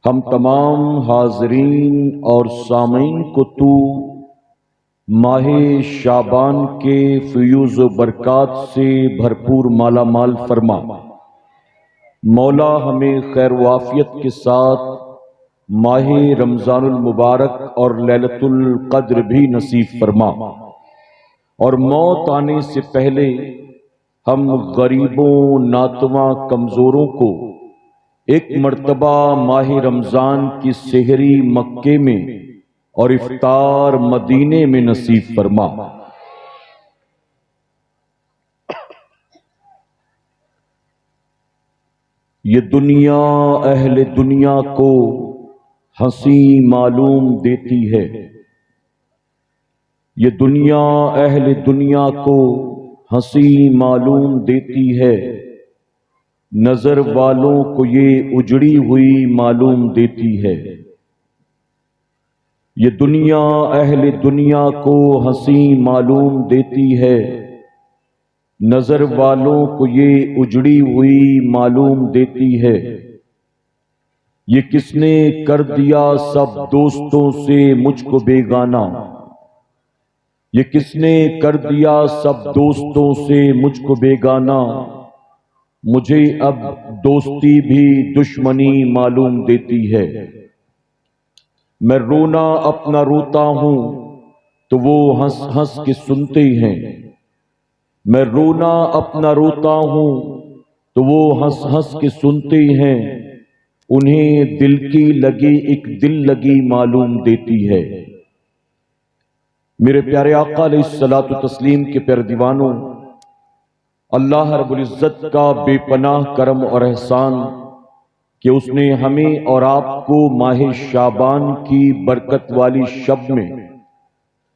ہم تمام حاضرین اور سامعین کو تو ماہ شعبان کے فیوز و برکات سے بھرپور مالا مال فرما۔ مولا ہمیں خیر و عافیت کے ساتھ ماہ رمضان المبارک اور لیلۃ القدر بھی نصیب فرما، اور موت آنے سے پہلے ہم غریبوں، ناتواں، کمزوروں کو ایک مرتبہ ماہ رمضان کی سحری مکے میں اور افطار مدینے میں نصیب فرما۔ یہ دنیا اہل دنیا کو ہنسی معلوم دیتی ہے، یہ دنیا اہل دنیا کو ہنسی معلوم دیتی ہے، نظر والوں کو یہ اجڑی ہوئی معلوم دیتی ہے۔ یہ دنیا اہل دنیا کو ہنسی معلوم دیتی ہے، نظر والوں کو یہ اجڑی ہوئی معلوم دیتی ہے۔ یہ کس نے کر دیا سب دوستوں سے مجھ کو بیگانہ، یہ کس نے کر دیا سب دوستوں سے مجھ کو بیگانہ، مجھے اب دوستی بھی دشمنی معلوم دیتی ہے۔ میں رونا اپنا روتا ہوں تو وہ ہنس ہنس کے سنتے ہیں، میں رونا اپنا روتا ہوں تو وہ ہنس ہنس کے سنتے ہیں، انہیں دل کی لگی ایک دل لگی معلوم دیتی ہے۔ میرے پیارے آقا علیہ الصلوۃ والتسلیم کے پیارے دیوانوں، اللہ رب العزت کا بے پناہ کرم اور احسان کہ اس نے ہمیں اور آپ کو ماہ شعبان کی برکت والی شب میں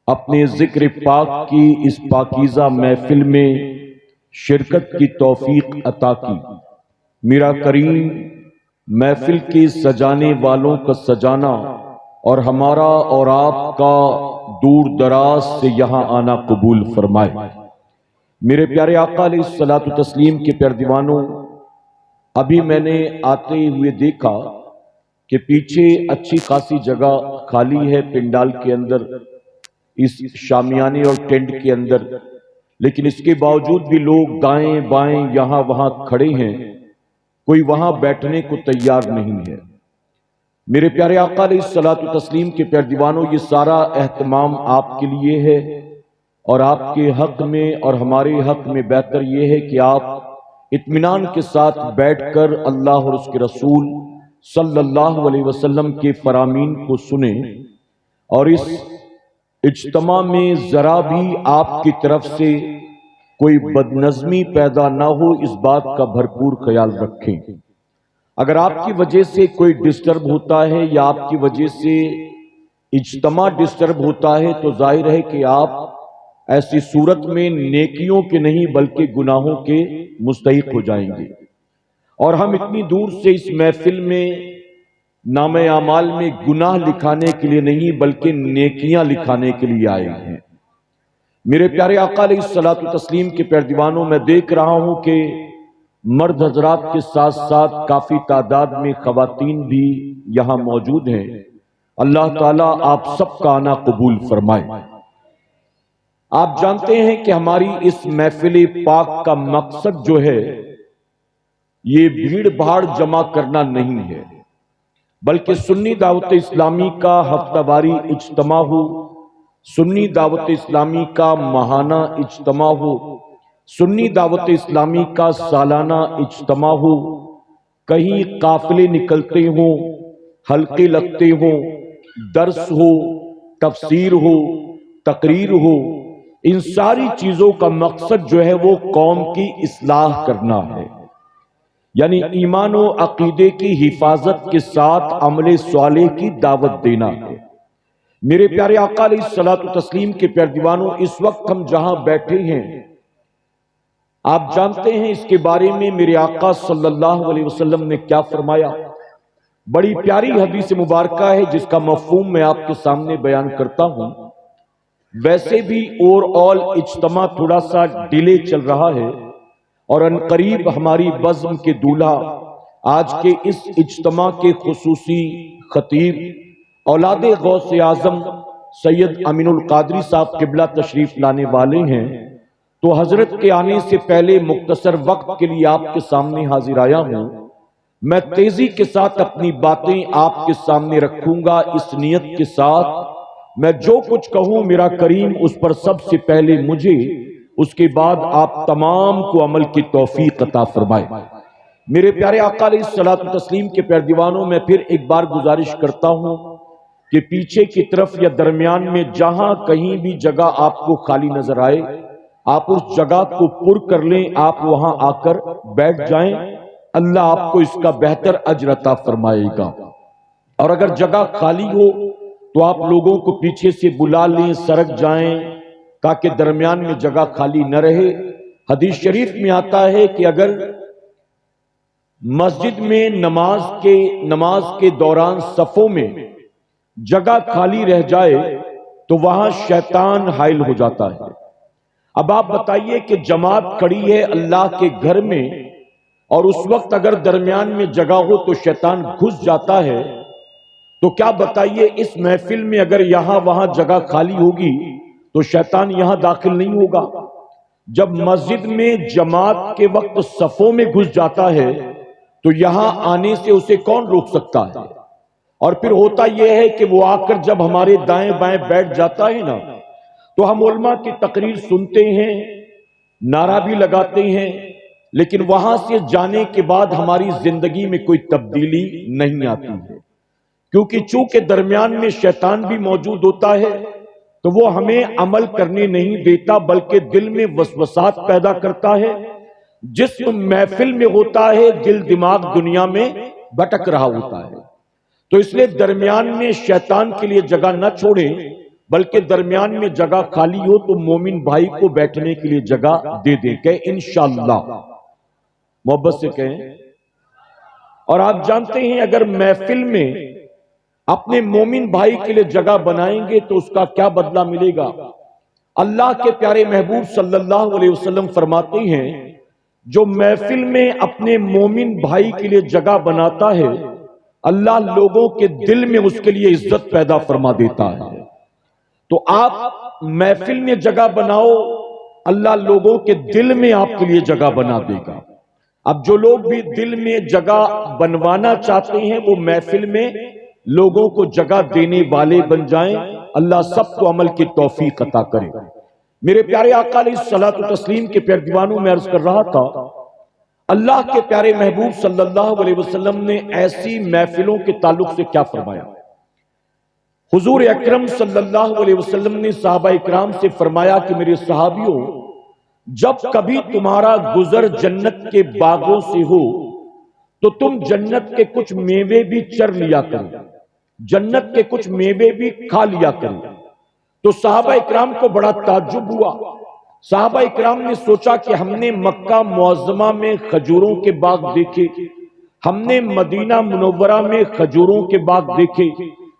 اپنے ذکر پاک کی اس پاکیزہ محفل میں شرکت کی توفیق عطا کی۔ میرا کریم محفل کے سجانے والوں کا سجانا اور ہمارا اور آپ کا دور دراز سے یہاں آنا قبول فرمائے۔ میرے پیارے آقا علیہ الصلوۃ والتسلیم کے پیارے دیوانوں، ابھی میں نے آتے ہوئے دیکھا کہ پیچھے اچھی خاصی جگہ خالی ہے پنڈال کے اندر، اس شامیانے اور ٹینٹ کے اندر، لیکن اس کے باوجود بھی لوگ دائیں بائیں یہاں وہاں کھڑے ہیں، کوئی وہاں بیٹھنے کو تیار نہیں ہے۔ میرے پیارے آقا علیہ الصلوۃ والتسلیم کے پیارے دیوانوں، یہ سارا اہتمام آپ کے لیے ہے، اور آپ کے حق میں اور ہمارے حق میں بہتر یہ ہے کہ آپ اطمینان کے ساتھ بیٹھ کر اللہ اور اس کے رسول صلی اللہ علیہ وسلم کے فرامین کو سنیں، اور اس اجتماع میں ذرا بھی آپ کی طرف سے کوئی بدنظمی پیدا نہ ہو، اس بات کا بھرپور خیال رکھیں۔ اگر آپ کی وجہ سے کوئی ڈسٹرب ہوتا ہے یا آپ کی وجہ سے اجتماع ڈسٹرب ہوتا ہے تو ظاہر ہے کہ آپ ایسی صورت میں نیکیوں کے نہیں بلکہ گناہوں کے مستحق ہو جائیں گے، اور ہم اتنی دور سے اس محفل میں نام اعمال میں گناہ لکھانے کے لیے نہیں بلکہ نیکیاں لکھانے کے لیے آئے ہیں۔ میرے پیارے آقا علیہ الصلوۃ والتسلیم کے پیارے دیوانوں، میں دیکھ رہا ہوں کہ مرد حضرات کے ساتھ ساتھ کافی تعداد میں خواتین بھی یہاں موجود ہیں۔ اللہ تعالیٰ آپ سب کا آنا قبول فرمائے۔ آپ جانتے ہیں کہ ہماری اس محفل پاک کا مقصد جو ہے یہ بھیڑ بھاڑ جمع کرنا نہیں ہے، بلکہ سنی دعوت اسلامی کا ہفتہ واری اجتماع ہو، سنی دعوت اسلامی کا ماہانہ اجتماع ہو، سنی دعوت اسلامی کا سالانہ اجتماع ہو، کہیں قافلے نکلتے ہوں، حلقے لگتے ہوں، درس ہو، تفسیر ہو، تقریر ہو، ان ساری چیزوں کا مقصد جو ہے وہ قوم کی اصلاح کرنا ہے، یعنی ایمان و عقیدے کی حفاظت کے ساتھ عمل صالح کی دعوت دینا ہے۔ میرے پیارے آقا علیہ الصلوۃ والتسلیم کے پیارے دیوانوں، اس وقت ہم جہاں بیٹھے ہیں آپ جانتے ہیں اس کے بارے میں میرے آقا صلی اللہ علیہ وسلم نے کیا فرمایا؟ بڑی پیاری حدیث مبارکہ ہے جس کا مفہوم میں آپ کے سامنے بیان کرتا ہوں۔ ویسے بھی اوور آل اجتماع تھوڑا سا ڈیلے چل رہا ہے، اور عنقریب ہماری بزم کے دولہا آج کے اس اجتماع کے خصوصی خطیب اولاد غوث اعظم سید امین القادری صاحب قبلہ تشریف لانے والے ہیں، تو حضرت کے آنے سے پہلے مختصر وقت کے لیے آپ کے سامنے حاضر آیا ہوں۔ میں تیزی کے ساتھ اپنی باتیں آپ کے سامنے رکھوں گا اس نیت کے ساتھ میں جو کچھ کہوں میرا کریم اس پر سب سے پہلے مجھے، اس کے بعد آپ تمام کو عمل کی توفیق عطا فرمائے۔ میرے پیارے آقا علیہ الصلوۃ والتسلیم کے پیارے دیوانوں، میں پھر ایک بار گزارش کرتا ہوں کہ پیچھے کی طرف یا درمیان میں جہاں کہیں بھی جگہ آپ کو خالی نظر آئے، آپ اس جگہ کو پر کر لیں، آپ وہاں آ کر بیٹھ جائیں، اللہ آپ کو اس کا بہتر اجر عطا فرمائے گا۔ اور اگر جگہ خالی ہو تو آپ لوگوں کو پیچھے سے بلا لیں، سرک جائیں تاکہ درمیان میں جگہ خالی نہ رہے۔ حدیث شریف میں آتا ہے کہ اگر مسجد میں نماز کے دوران صفوں میں جگہ خالی رہ جائے تو وہاں شیطان حائل ہو جاتا ہے۔ اب آپ بتائیے کہ جماعت کھڑی ہے اللہ کے گھر میں اور اس وقت اگر درمیان میں جگہ ہو تو شیطان گھس جاتا ہے، تو کیا بتائیے اس محفل میں اگر یہاں وہاں جگہ خالی ہوگی تو شیطان یہاں داخل نہیں ہوگا؟ جب مسجد میں جماعت کے وقت صفوں میں گھس جاتا ہے تو یہاں آنے سے اسے کون روک سکتا ہے؟ اور پھر ہوتا یہ ہے کہ وہ آ کر جب ہمارے دائیں بائیں بیٹھ جاتا ہے نا، تو ہم علماء کی تقریر سنتے ہیں، نعرہ بھی لگاتے ہیں، لیکن وہاں سے جانے کے بعد ہماری زندگی میں کوئی تبدیلی نہیں آتی ہے، کیونکہ چونکہ درمیان میں شیطان بھی موجود ہوتا ہے تو وہ ہمیں عمل کرنے نہیں دیتا بلکہ دل میں وسوسات پیدا کرتا ہے۔ جسم محفل میں ہوتا ہے، دل دماغ دنیا میں بھٹک رہا ہوتا ہے، تو اس لیے درمیان میں شیطان کے لیے جگہ نہ چھوڑیں، بلکہ درمیان میں جگہ خالی ہو تو مومن بھائی کو بیٹھنے کے لیے جگہ دے دیں کہ انشاءاللہ، محبت سے کہیں۔ اور آپ جانتے ہیں اگر محفل میں اپنے مومن بھائی کے لیے جگہ بنائیں گے تو اس کا کیا بدلہ ملے گا؟ اللہ کے پیارے محبوب صلی اللہ علیہ وسلم فرماتے ہیں جو محفل میں اپنے مومن بھائی کے لیے جگہ بناتا ہے اللہ لوگوں کے دل میں اس کے لیے عزت پیدا فرما دیتا ہے۔ تو آپ محفل میں جگہ بناؤ، اللہ لوگوں کے دل میں آپ کے لیے جگہ بنا دے گا۔ اب جو لوگ بھی دل میں جگہ بنوانا چاہتے ہیں وہ محفل میں لوگوں کو جگہ دینے والے بن جائیں، اللہ سب کو عمل کی توفیق عطا کرے۔ میرے پیارے آقا علیہ الصلوۃ والتسلیم کے پیارے دیوانوں میں عرض کر رہا تھا، اللہ کے پیارے محبوب صلی اللہ علیہ وسلم نے ایسی محفلوں کے تعلق سے کیا فرمایا؟ حضور اکرم صلی اللہ علیہ وسلم نے صحابہ اکرام سے فرمایا کہ میرے صحابیوں، جب کبھی تمہارا گزر جنت کے باغوں سے ہو تو تم جنت کے کچھ میوے بھی چر لیا کرو، جنت کے کچھ میوے بھی کھا لیا کرو۔ تو صحابہ اکرام کو بڑا تعجب ہوا۔ صحابہ اکرام نے سوچا کہ ہم نے مکہ معظمہ میں کھجوروں کے باغ دیکھے، ہم نے مدینہ منورہ میں کھجوروں کے باغ دیکھے،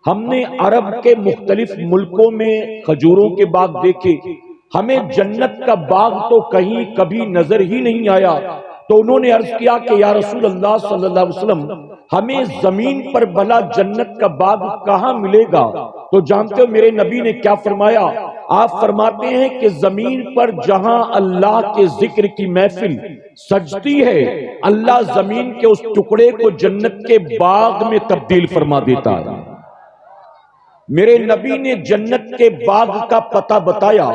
ہم نے عرب کے مختلف ملکوں میں کھجوروں کے باغ دیکھے، ہمیں جنت کا باغ تو کہیں کبھی نظر ہی نہیں آیا۔ تو انہوں نے عرض کیا کہ یا رسول اللہ صلی اللہ علیہ وسلم، ہمیں زمین پر بھلا جنت کا باغ کہاں ملے گا؟ تو جانتے ہو میرے نبی نے کیا فرمایا؟ آپ فرماتے ہیں کہ زمین پر جہاں اللہ کے ذکر کی محفل سجتی ہے اللہ زمین کے اس ٹکڑے کو جنت کے باغ میں تبدیل فرما دیتا ہے۔ میرے نبی نے جنت کے باغ کا پتہ بتایا،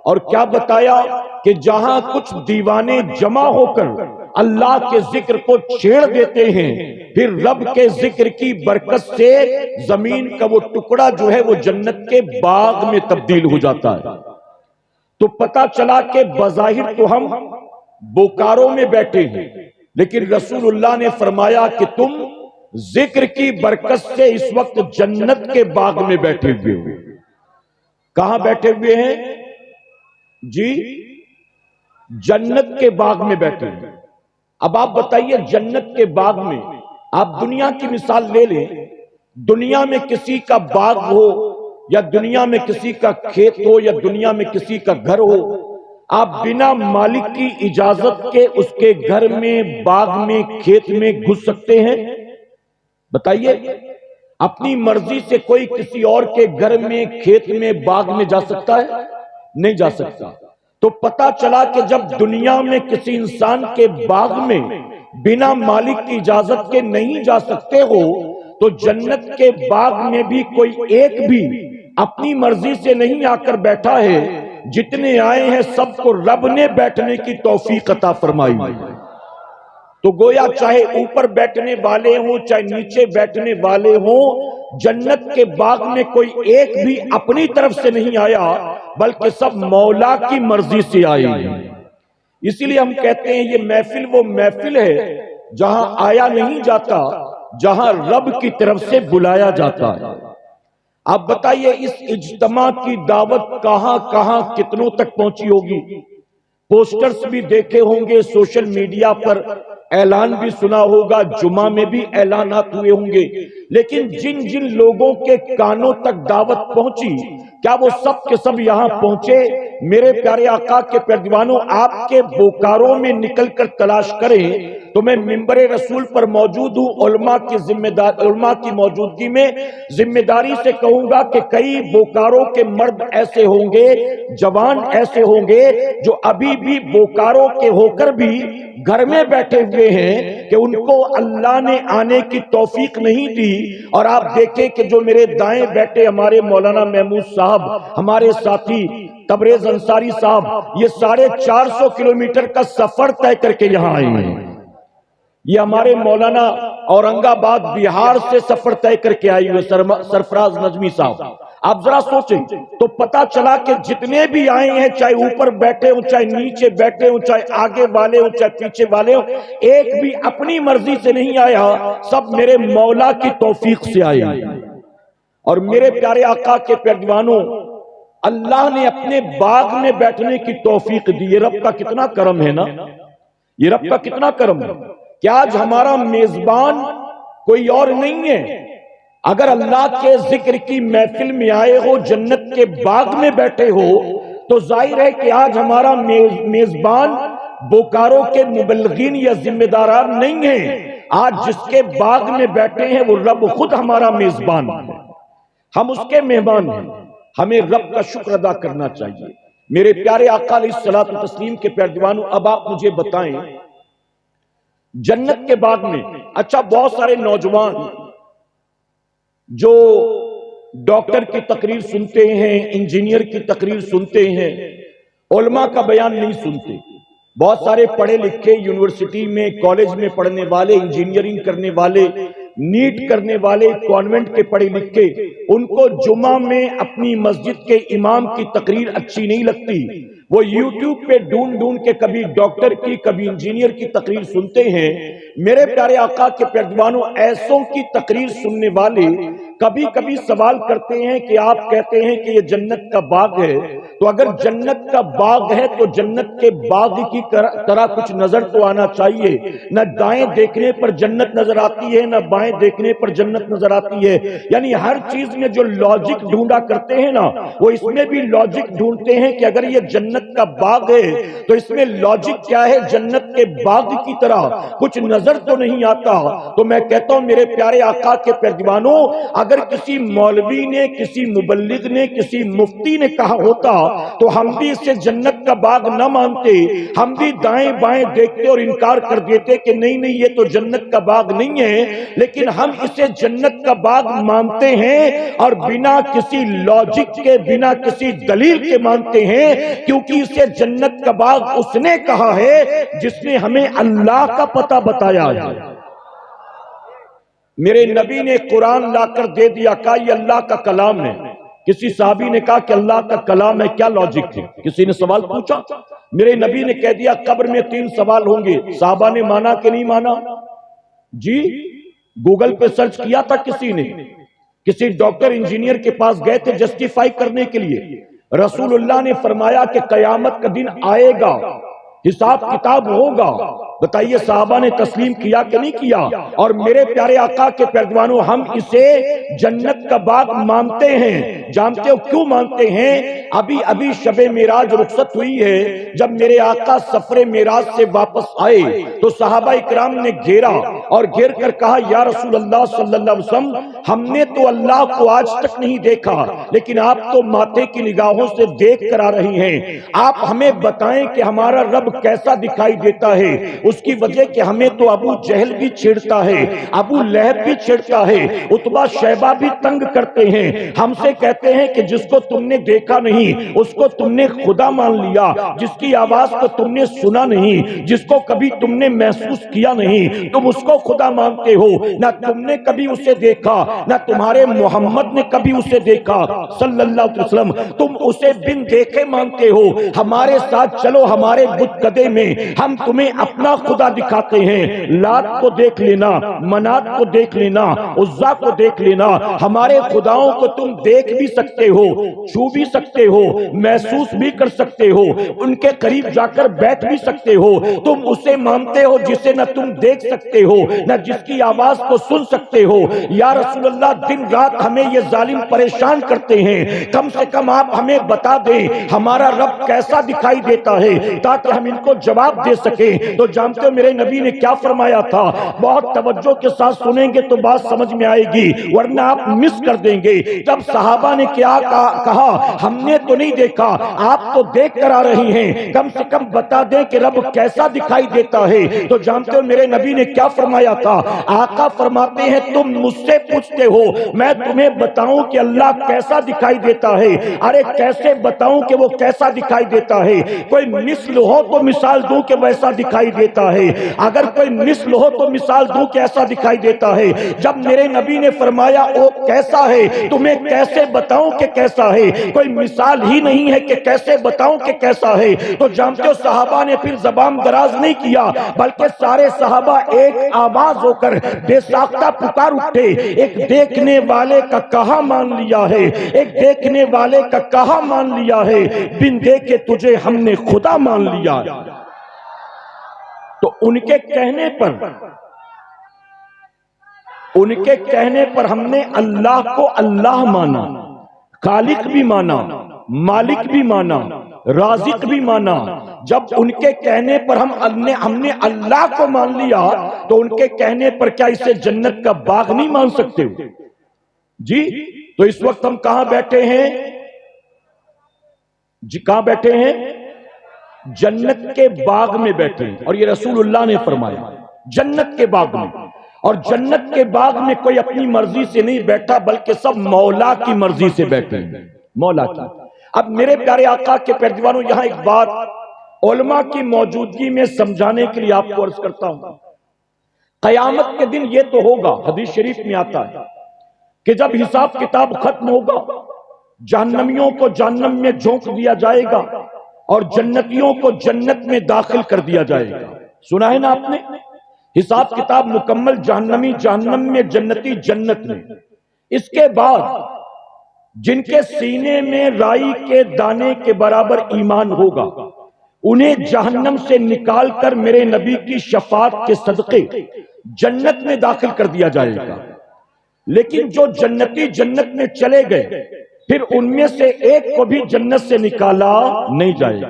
اور کیا بتایا کہ جہاں کچھ دیوانے جمع ہو کر اللہ کے ذکر کو چھیڑ دیتے ہیں، پھر رب کے ذکر کی برکت سے زمین کا وہ ٹکڑا جو ہے وہ جنت کے باغ میں تبدیل ہو جاتا ہے۔ تو پتہ چلا کہ بظاہر تو ہم بوکاروں میں بیٹھے ہیں، لیکن رسول اللہ نے فرمایا کہ تم ذکر کی برکت سے اس وقت جنت کے باغ میں بیٹھے ہوئے ہو۔ کہاں بیٹھے ہوئے ہیں جی؟ جنت کے باغ میں بیٹھے ہیں۔ اب آپ بتائیے جنت کے باغ میں، آپ دنیا کی مثال لے لیں، دنیا میں کسی کا باغ ہو یا دنیا میں کسی کا کھیت ہو یا دنیا میں کسی کا گھر ہو، آپ بنا مالک کی اجازت کے اس کے گھر میں، باغ میں، کھیت میں گھس سکتے ہیں؟ بتائیے، اپنی مرضی سے کوئی کسی اور کے گھر میں، کھیت میں، باغ میں جا سکتا ہے؟ نہیں جا سکتا۔ تو پتا چلا کہ جب دنیا میں کسی انسان کے باغ میں بنا مالک کی اجازت کے نہیں جا سکتے ہو، تو جنت کے باغ میں بھی کوئی ایک بھی اپنی مرضی سے نہیں آ کر بیٹھا ہے۔ جتنے آئے ہیں سب کو رب نے بیٹھنے کی توفیق عطا فرمائی۔ تو گویا چاہے اوپر بیٹھنے والے ہوں، چاہے نیچے بیٹھنے والے ہوں، جنت کے باغ میں کوئی ایک بھی اپنی طرف سے نہیں آیا، بلکہ سب مولا کی مرضی سے آئے ہیں۔ اسی لیے ہم کہتے ہیں یہ محفل وہ محفل ہے جہاں آیا نہیں جاتا، جہاں رب کی طرف سے بلایا جاتا ہے۔ آپ بتائیے اس اجتماع کی دعوت کہاں کہاں کتنوں تک پہنچی ہوگی؟ پوسٹرز بھی دیکھے ہوں گے، سوشل میڈیا پر اعلان بھی سنا ہوگا، جمعہ میں بھی اعلانات ہوئے ہوں گے، لیکن جن جن لوگوں کے کانوں تک دعوت پہنچی، کیا وہ سب کے سب یہاں پہنچے؟ میرے پیارے آقا کے پیروانوں، آپ کے بوکاروں میں نکل کر تلاش کریں تو میں منبر رسول پر موجود ہوں، علماء کی موجودگی میں ذمہ داری سے کہوں گا کہ کئی بوکاروں کے مرد ایسے ہوں گے، جوان ایسے ہوں گے جو ابھی بھی بوکاروں کے ہو کر بھی گھر میں بیٹھے ہوئے ہیں کہ ان کو اللہ نے آنے کی توفیق نہیں دی۔ اور آپ دیکھیں کہ جو میرے دائیں بیٹھے ہمارے مولانا محمود صاحب، ہمارے ساتھی تبریز انصاری صاحب، یہ 450 کلومیٹر کا سفر طے کر کے یہاں آئے ہیں۔ یہ ہمارے مولانا اورنگ آباد بہار سے سفر طے کر کے آئی ہوئے سرفراز نجمی صاحب۔ آپ ذرا سوچیں تو پتا چلا کہ جتنے بھی آئے ہیں، چاہے اوپر بیٹھے ہوں، چاہے نیچے بیٹھے ہوں، چاہے آگے والے ہوں، چاہے پیچھے والے ہوں، ایک بھی اپنی مرضی سے نہیں آیا، سب میرے مولا کی توفیق سے آئے۔ اور میرے پیارے آقا کے پیروانوں، اللہ نے اپنے باغ میں بیٹھنے کی توفیق دی۔ یہ رب کا کتنا کرم ہے نا، یہ رب کا کتنا کرم ہے کہ آج ہمارا میزبان کوئی اور نہیں ہے۔ اگر اللہ کے ذکر کی محفل میں آئے ہو، جنت کے باغ میں بیٹھے ہو، تو ظاہر ہے کہ آج ہمارا میزبان بوکاروں کے مبلغین یا ذمہ داران نہیں ہیں۔ آج جس کے باغ میں بیٹھے ہیں وہ رب خود ہمارا میزبان ہے، ہم اس کے مہمان ہیں۔ ہمیں رب کا شکر ادا کرنا چاہیے۔ میرے پیارے آقا علیہ الصلوۃ والتسلیم کے پیروانوں، اب آپ مجھے بتائیں جنت کے باغ میں، اچھا بہت سارے نوجوان جو ڈاکٹر کی تقریر سنتے ہیں، انجینئر کی تقریر سنتے ہیں، علماء کا بیان نہیں سنتے۔ بہت سارے پڑھے لکھے یونیورسٹی میں، کالج میں پڑھنے والے، انجینئرنگ کرنے والے، نیٹ کرنے والے، کانوینٹ کے پڑھے لکھے، ان کو جمعہ میں اپنی مسجد کے امام کی تقریر اچھی نہیں لگتی۔ وہ یوٹیوب پہ ڈھونڈ کے کبھی ڈاکٹر کی، کبھی انجینئر کی تقریر سنتے ہیں۔ میرے پیارے آقا کے پیروانوں، ایسوں کی تقریر سننے والے کبھی کبھی سوال کرتے ہیں کہ آپ کہتے ہیں کہ یہ جنت کا باغ ہے، تو اگر جنت کا باغ ہے تو جنت کے باغ کی طرح کچھ نظر تو آنا چاہیے۔ نہ دائیں دیکھنے پر جنت نظر آتی ہے، نہ بائیں دیکھنے پر جنت نظر آتی ہے۔ یعنی ہر چیز میں جو لاجک ڈھونڈا کرتے ہیں نا، وہ اس میں بھی لاجک ڈھونڈتے ہیں کہ اگر یہ جنت کا باغ ہے تو اس میں لاجک کیا ہے، جنت کے باغ کی طرح کچھ نظر تو نہیں آتا۔ تو میں کہتا ہوں میرے پیارے آقا کے پیروانوں، اگر کسی مولوی نے، کسی مبلغ نے، کسی مفتی نے کہا ہوتا تو ہم بھی اسے جنت کا باغ نہ مانتے، ہم بھی دائیں بائیں دیکھتے اور انکار کر دیتے کہ نہیں نہیں یہ تو جنت کا باغ نہیں ہے، لیکن ہم اسے جنت کا باغ مانتے ہیں، اور بنا کسی لاجک کے، بنا کسی دلیل کے مانتے ہیں، کیونکہ اسے جنت کا باغ اس نے کہا ہے جس نے ہمیں اللہ کا پتہ بتایا ہے۔ میرے نبی نے قرآن لا کر دے دیا، کہا یہ اللہ کا کلام ہے۔ کسی صحابی نے کہا کہ اللہ کا کلام ہے، کیا لاجک تھی؟ کسی نے سوال پوچھا، میرے نبی نے کہہ دیا قبر میں 3 سوال ہوں گے۔ صحابہ نے مانا کہ نہیں مانا؟ جی گوگل پہ سرچ کیا تھا کسی نے؟ کسی ڈاکٹر انجینئر کے پاس گئے تھے جسٹیفائی کرنے کے لیے؟ رسول اللہ نے فرمایا کہ قیامت کا دن آئے گا، حساب کتاب ہوگا، بتائیے صحابہ نے تسلیم کیا کہ نہیں کیا؟ اور میرے پیارے آقا کے پیروانوں، ہم اسے جنت کا باغ مانتے ہیں۔ جانتے ہو کیوں مانتے ہیں؟ ابھی شب معراج رخصت ہوئی ہے۔ جب میرے آقا سفر معراج سے واپس آئے تو صحابہ اکرام نے گھیرا اور گھیر کر کہا، یا رسول اللہ صلی اللہ علیہ وسلم، ہم نے تو اللہ کو آج تک نہیں دیکھا، لیکن آپ تو ماتھے کی نگاہوں سے دیکھ کر آ رہی ہیں، آپ ہمیں بتائیں کہ ہمارا رب کیسا دکھائی دیتا ہے۔ اس کی وجہ کہ ہمیں تو ابو جہل بھی چھیڑتا ہے، ابو لہب بھی چھیڑتا ہے، عتبہ شیبہ بھی تنگ کرتے ہیں، ہم سے کہتے ہیں کہ جس کو تم نے دیکھا نہیں اس کو تم نے خدا مان لیا، جس کی آواز کو تم نے سنا نہیں، جس کو کبھی تم نے محسوس کیا نہیں، تم اس کو خدا مانتے ہو۔ نہ تم نے کبھی اسے دیکھا، نہ تمہارے محمد نے کبھی اسے دیکھا صلی اللہ علیہ وسلم، تم اسے بن دیکھے مانتے ہو۔ ہمارے ساتھ چلو ہمارے بت قدے میں، ہم تمہیں اپنا خدا دکھاتے ہیں۔ لات کو دیکھ لینا، منات کو دیکھ لینا، عزا کو دیکھ لینا، ہمارے خداؤں کو تم دیکھ بھی سکتے ہو، چھو بھی سکتے ہو، محسوس بھی کر سکتے ہو، ان کے قریب جا کر بیٹھ بھی سکتے ہو۔ تم اسے مانتے ہو جسے نہ تم دیکھ سکتے ہو نہ جس کی آواز کو سن سکتے ہو۔ یا رسول اللہ، دن رات ہمیں یہ ظالم پریشان کرتے ہیں، کم سے کم آپ ہمیں بتا دیں ہمارا رب کیسا دکھائی دیتا ہے تاکہ ہم ان کو جواب دے سکیں۔ تو جانتے ہو میرے نبی نے کیا فرمایا تھا؟ بہت توجہ کے ساتھ سنیں گے تو بات سمجھ میں آئے گی، ورنہ آپ مس کر دیں گے۔ جب صحابہ نے کیا کہا، ہم نے تو نہیں دیکھا، آپ تو دیکھ کر آ رہی ہیں، کم سے کم بتا دیں کہ رب کیسا دکھائی دیتا ہے۔ تو جانتے ہو میرے نبی نے کیا فرمایا تھا؟ آقا فرماتے ہیں، تم مجھ سے پوچھتے ہو میں تمہیں بتاؤں کہ اللہ کیسا دکھائی دیتا ہے؟ ارے کیسے بتاؤں کہ وہ کیسا دکھائی دیتا ہے؟ کوئی مثل ہو تو مثال دوں کہ ویسا دکھائی دیتا ہے، اگر کوئی مثل ہو تو مثال دوں کہ ایسا دکھائی دیتا ہے۔ جب میرے نبی نے فرمایا وہ کیسا ہے، تمہیں کیسے بتاؤں کہ کیسا ہے؟ کوئی مثال ہی نہیں ہے کہ کیسے بتاؤں کہ کیسا ہے۔ تو جانتے ہو صحابہ نے پھر زبان دراز نہیں کیا، بلکہ سارے صحابہ ایک آواز ہو کر بے ساختہ پکار اٹھے، ایک دیکھنے والے کا کہاں مان لیا ہے، ایک دیکھنے والے کا کہاں مان لیا ہے، بن دیکھے تجھے ہم نے خدا مان لیا۔ تو ان کے کہنے پر ہم نے اللہ کو اللہ مانا، خالق بھی مانا، مالک بھی مانا، رازق بھی مانا۔ جب ان کے کہنے پر ہم نے اللہ کو مان لیا تو ان کے کہنے پر کیا اسے جنت کا باغ نہیں مان سکتے ہو؟ جی تو اس وقت ہم کہاں بیٹھے ہیں؟ جی کہاں بیٹھے ہیں؟ جنت کے باغ میں بیٹھے ہیں، اور یہ رسول اللہ نے فرمایا جنت کے باغ میں۔ اور جنت کے باغ میں کوئی اپنی مرضی سے نہیں بیٹھا بلکہ سب مولا کی مرضی سے بیٹھے ہیں، مولا کی۔ اب میرے پیارے آقا کے پیروانوں، یہاں ایک بات علماء کی موجودگی میں سمجھانے کے لیے آپ کو عرض کرتا ہوں۔ قیامت کے دن یہ تو ہوگا، حدیث شریف میں آتا ہے کہ جب حساب کتاب ختم ہوگا، جہنمیوں کو جہنم میں جھونک دیا جائے گا اور جنتیوں کو جنت میں داخل کر دیا جائے گا۔ سنا ہے نا آپ نے؟ حساب کتاب مکمل، جہنمی جہنم میں، جنتی جنت میں۔ اس کے بعد جن کے سینے میں رائی کے دانے کے برابر ایمان ہوگا انہیں جہنم سے نکال کر میرے نبی کی شفاعت کے صدقے جنت میں داخل کر دیا جائے گا۔ لیکن جو جنتی جنت میں چلے گئے پھر ان میں سے ایک کو بھی جنت سے نکالا نہیں جائے گا۔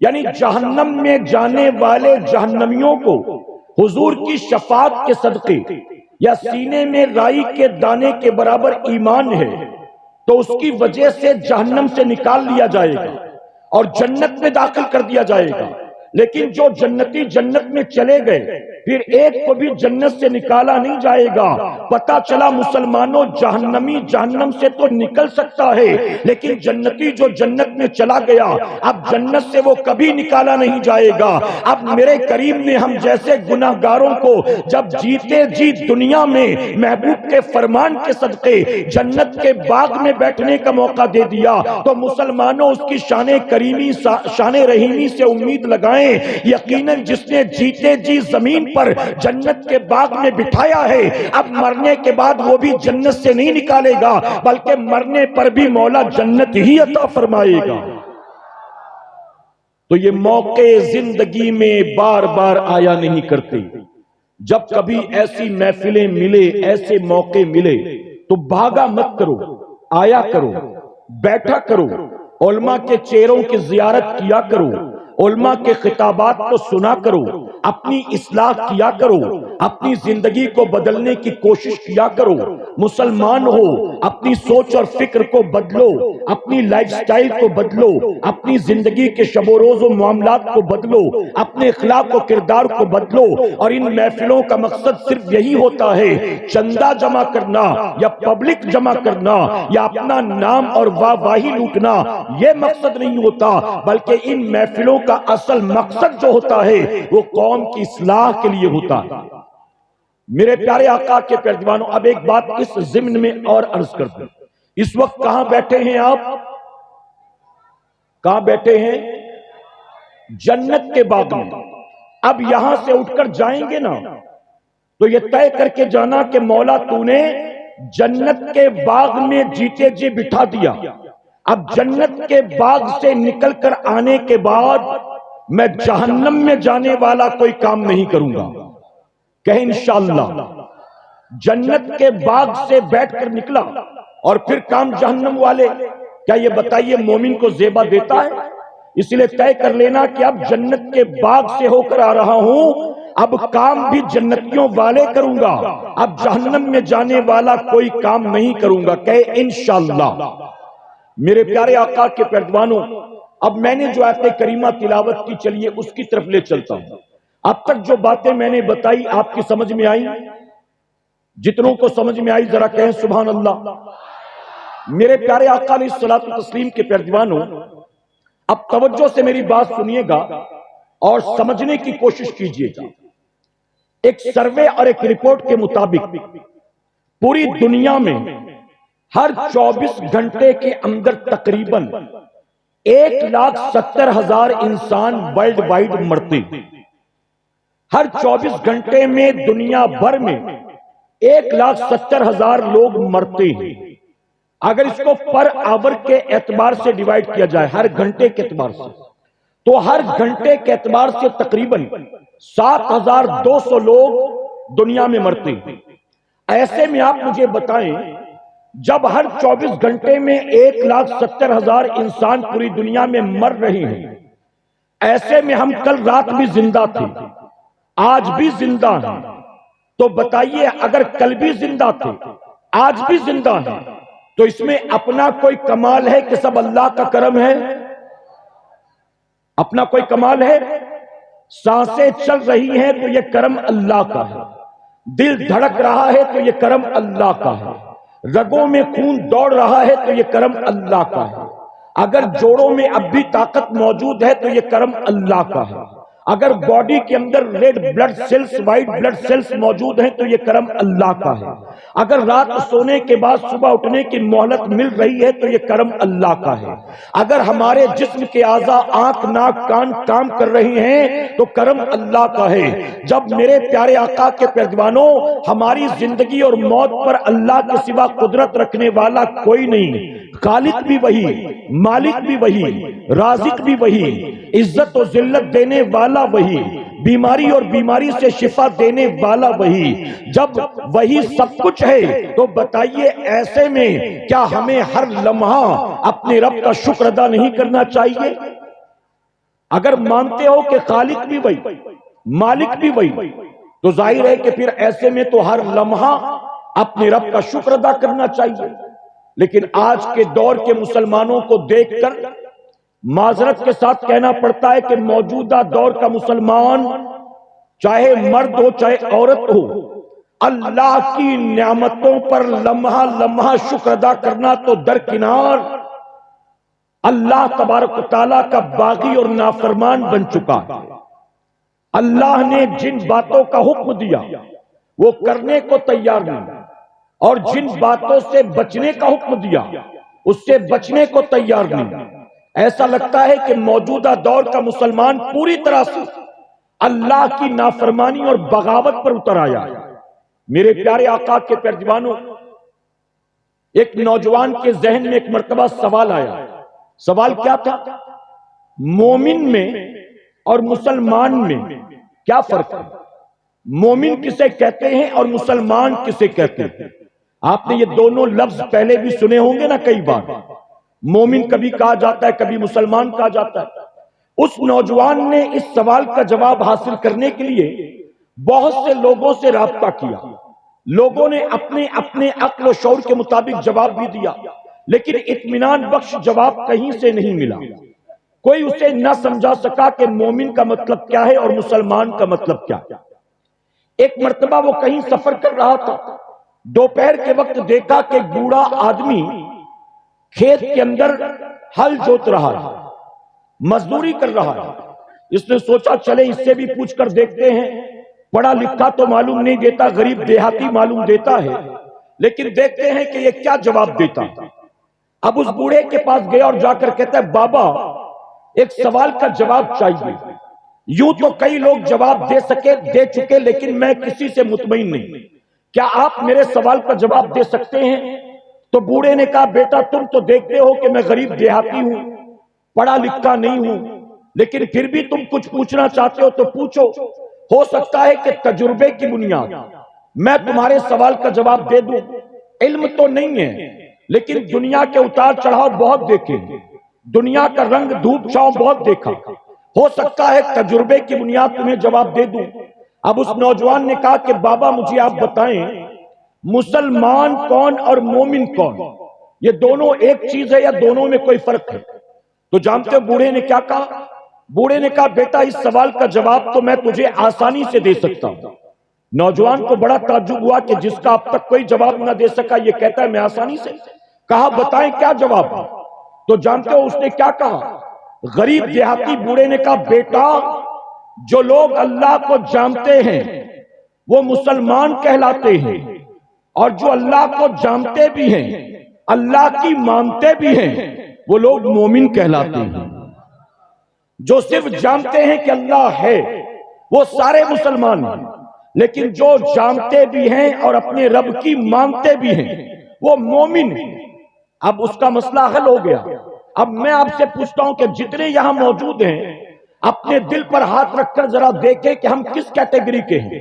یعنی جہنم میں جانے والے جہنمیوں کو حضور کی شفاعت کے صدقے یا سینے میں رائی کے دانے کے برابر ایمان ہے تو اس کی وجہ سے جہنم سے نکال لیا جائے گا اور جنت میں داخل کر دیا جائے گا۔ لیکن جو جنتی جنت میں چلے گئے پھر ایک کو بھی جنت سے نکالا نہیں جائے گا۔ پتہ چلا مسلمانوں، جہنمی جہنم سے تو نکل سکتا ہے لیکن جنتی جو جنت میں چلا گیا اب جنت سے وہ کبھی نکالا نہیں جائے گا۔ اب میرے کریم نے ہم جیسے گناہگاروں کو جب جیتے جی دنیا میں محبوب کے فرمان کے صدقے جنت کے باغ میں بیٹھنے کا موقع دے دیا تو مسلمانوں اس کی شان کریمی، شان رحیمی سے امید لگائیں۔ یقیناً جس نے جیتے جی زمین پر جنت کے باغ میں بٹھایا ہے اب مرنے کے بعد وہ بھی جنت سے نہیں نکالے گا بلکہ مرنے پر بھی مولا جنت ہی عطا فرمائے گا۔ تو یہ موقع زندگی میں بار بار آیا نہیں کرتے. جب کبھی ایسی محفلیں ملے، ایسے موقع ملے تو بھاگا مت کرو، آیا کرو، بیٹھا کرو، علماء کے چہروں کی زیارت کیا کرو، علماء کے خطابات کو سنا کرو، اپنی اصلاح کیا کرو، اپنی زندگی کو بدلنے کی کوشش کیا کرو. مسلمان ہو، اپنی سوچ اور فکر کو بدلو، اپنی لائف سٹائل کو بدلو، اپنی زندگی کے شب و روز و معاملات کو بدلو، اپنے اخلاق و کردار کو بدلو. اور ان محفلوں کا مقصد صرف یہی ہوتا ہے، چندہ جمع کرنا یا پبلک جمع کرنا یا اپنا نام اور واہواہی لوٹنا. یہ مقصد نہیں ہوتا، بلکہ ان محفلوں کا اصل مقصد جو ہوتا ہے وہ قوم کی اصلاح کے لیے ہوتا ہے. میرے پیارے آقا کے پیروانوں، اب ایک بات اس ضمن میں اور عرض کر دوں. اس وقت کہاں بیٹھے ہیں آپ؟ کہاں بیٹھے ہیں؟ جنت کے باغ میں. اب یہاں سے اٹھ کر جائیں گے نا تو یہ طے کر کے جانا کہ مولا تو نے جنت کے باغ میں جیتے جی بٹھا دیا. اب جنت کے باغ سے نکل کر آنے کے بعد میں جہنم میں جانے والا کوئی کام نہیں کروں گا. کہیں انشاءاللہ. جنت کے باغ سے بیٹھ کر نکلا اور پھر کام جہنم والے. کیا یہ بتائیے مومن کو زیبا دیتا ہے؟ اس لیے طے کر لینا کہ اب جنت کے باغ سے ہو کر آ رہا ہوں، اب کام بھی جنتیوں والے کروں گا، اب جہنم میں جانے والا کوئی کام نہیں کروں گا. کہ انشاءاللہ. میرے پیارے آقا کے پیروانوں، اب میں نے جو آیت کریمہ تلاوت کی، چلیے اس کی طرف لے چلتا ہوں. اب تک جو باتیں میں نے بتائی آپ کی سمجھ میں آئی؟ جتنوں کو سمجھ میں آئی ذرا کہیں سبحان اللہ. میرے پیارے آقا علیہ الصلوۃ والتسلیم کے پیروانوں، اب توجہ سے میری بات سنیے گا اور سمجھنے کی کوشش کیجیے گا. ایک سروے اور ایک رپورٹ کے مطابق پوری دنیا میں ہر 24 گھنٹے کے اندر تقریباً 1,70,000 انسان ورلڈ وائڈ مرتے. ہر 24 گھنٹے میں دنیا بھر میں 1,70,000 لوگ مرتے ہیں. اگر اس کو پر آور کے اعتبار سے ڈیوائیڈ کیا جائے، ہر گھنٹے کے اعتبار سے، تو ہر گھنٹے کے اعتبار سے تقریباً 7,200 لوگ دنیا میں مرتے ہیں. ایسے میں آپ مجھے بتائیں، جب ہر 24 گھنٹے میں 1,70,000 انسان پوری دنیا میں مر رہے ہیں، ایسے میں ہم کل رات بھی زندہ تھے، آج بھی زندہ ہیں، تو بتائیے اگر کل بھی زندہ تھے، آج بھی زندہ ہیں، تو اس میں اپنا کوئی کمال ہے کہ سب اللہ کا کرم ہے؟ اپنا کوئی کمال ہے؟ سانسیں چل رہی ہیں تو یہ کرم اللہ کا ہے، دل دھڑک رہا ہے تو یہ کرم اللہ کا ہے، رگوں میں خون دوڑ رہا ہے تو یہ کرم اللہ کا ہے، اگر جوڑوں میں اب بھی طاقت موجود ہے تو یہ کرم اللہ کا ہے، اگر باڈی کے اندر red blood cells, white blood cells موجود ہیں تو یہ کرم اللہ کا ہے، اگر رات سونے کے بعد صبح اٹھنے کی مہلت مل رہی ہے تو یہ کرم اللہ کا ہے، اگر ہمارے جسم کے اعضاء آنکھ ناک کان کام کر رہے ہیں تو کرم اللہ کا ہے. جب میرے پیارے آقا کے پیروانوں، ہماری زندگی اور موت پر اللہ کے سوا قدرت رکھنے والا کوئی نہیں، خالق بھی وہی، مالک بھی وہی، رازق بھی وہی، عزت و ذلت دینے والا وہی، بیماری اور بیماری سے شفا دینے والا وہی. جب وہی سب کچھ ہے تو بتائیے ایسے میں کیا ہمیں ہر لمحہ اپنے رب کا شکر ادا نہیں کرنا چاہیے؟ اگر مانتے ہو کہ خالق بھی وہی، مالک بھی وہی، تو ظاہر ہے کہ پھر ایسے میں تو ہر لمحہ اپنے رب کا شکر ادا کرنا چاہیے. لیکن آج کے دور کے مسلمانوں کو دیکھ کر معذرت کے ساتھ کہنا پڑتا ہے کہ موجودہ دور کا مسلمان، چاہے مرد ہو چاہے عورت ہو، اللہ کی نعمتوں پر لمحہ لمحہ شکر ادا کرنا تو درکنار، اللہ تبارک و تعالیٰ کا باغی اور نافرمان بن چکا ہے. اللہ نے جن باتوں کا حکم دیا وہ کرنے کو تیار نہیں، اور جن باتوں سے بچنے کا حکم دیا اس سے بچنے کو تیار نہیں. ایسا لگتا ہے کہ موجودہ دور کا مسلمان پوری طرح سے اللہ کی نافرمانی اور بغاوت پر اتر آیا ہے. میرے پیارے آقا کے پیروانوں، ایک نوجوان کے ذہن میں ایک مرتبہ سوال آیا. سوال کیا تھا؟ مومن میں اور مسلمان میں کیا فرق ہے؟ مومن کسے کہتے ہیں اور مسلمان کسے کہتے ہیں؟ آپ نے یہ دونوں لفظ پہلے بھی سنے ہوں گے نا کئی بار. مومن کبھی کہا جاتا ہے، کبھی مسلمان کہا جاتا ہے. اس نوجوان نے اس سوال کا جواب حاصل کرنے کے لیے بہت سے لوگوں سے رابطہ کیا. لوگوں نے اپنے اپنے عقل و شعور کے مطابق جواب بھی دیا، لیکن اطمینان بخش جواب کہیں سے نہیں ملا. کوئی اسے نہ سمجھا سکا کہ مومن کا مطلب کیا ہے اور مسلمان کا مطلب کیا ہے. ایک مرتبہ وہ کہیں سفر کر رہا تھا. دوپہر کے وقت دیکھا کہ بوڑھا آدمی کھیت کے اندر ہل جوت رہا ہے، مزدوری کر رہا ہے. اس نے سوچا چلے اس سے بھی پوچھ کر دیکھتے ہیں. پڑھا لکھا تو معلوم نہیں دیتا، غریب دیہاتی معلوم دیتا ہے، لیکن دیکھتے ہیں کہ یہ کیا جواب دیتا. اب اس بوڑھے کے پاس گیا اور جا کر کہتا ہے بابا ایک سوال کا جواب چاہیے. یوں تو کئی لوگ جواب دے چکے لیکن میں کسی سے مطمئن نہیں. کیا آپ میرے سوال کا جواب دے سکتے ہیں؟ تو بوڑھے نے کہا بیٹا تم تو دیکھتے ہو کہ میں غریب دیہاتی ہوں، پڑھا لکھا نہیں ہوں، لیکن پھر بھی تم کچھ پوچھنا چاہتے ہو تو پوچھو. ہو سکتا ہے کہ تجربے کی بنیاد میں تمہارے سوال کا جواب دے دوں. علم تو نہیں ہے لیکن دنیا کے اتار چڑھاؤ بہت دیکھے، دنیا کا رنگ دھوپ چھاؤں بہت دیکھا. ہو سکتا ہے تجربے کی بنیاد تمہیں جواب دے دوں. اب اس نوجوان نے کہا کہ بابا مجھے آپ بتائیں مسلمان کون اور مومن کون؟ یہ دونوں ایک چیز ہے یا دونوں میں کوئی فرق ہے؟ تو جانتے ہو بوڑھے نے کیا کہا؟ بوڑھے نے کہا بیٹا اس سوال کا جواب تو میں تجھے آسانی سے دے سکتا ہوں. نوجوان کو بڑا تعجب ہوا کہ جس کا اب تک کوئی جواب نہ دے سکا یہ کہتا ہے میں آسانی سے. کہا بتائیں کیا جواب ہے؟ تو جانتے ہو اس نے کیا کہا؟ غریب دیہاتی بوڑھے نے کہا بیٹا جو لوگ اللہ کو جانتے ہیں وہ مسلمان کہلاتے ہیں، اور جو اللہ کو جانتے بھی ہیں اللہ کی مانتے بھی ہیں وہ لوگ مومن کہلاتے ہیں. جو صرف جانتے ہیں کہ اللہ ہے وہ سارے مسلمان ہیں، لیکن جو جانتے بھی ہیں اور اپنے رب کی مانتے بھی ہیں وہ مومن ہیں. اب اس کا مسئلہ حل ہو گیا. اب میں آپ سے پوچھتا ہوں کہ جتنے یہاں موجود ہیں اپنے دل پر ہاتھ رکھ کر ذرا دیکھیں کہ ہم کس کیٹیگری کے ہیں.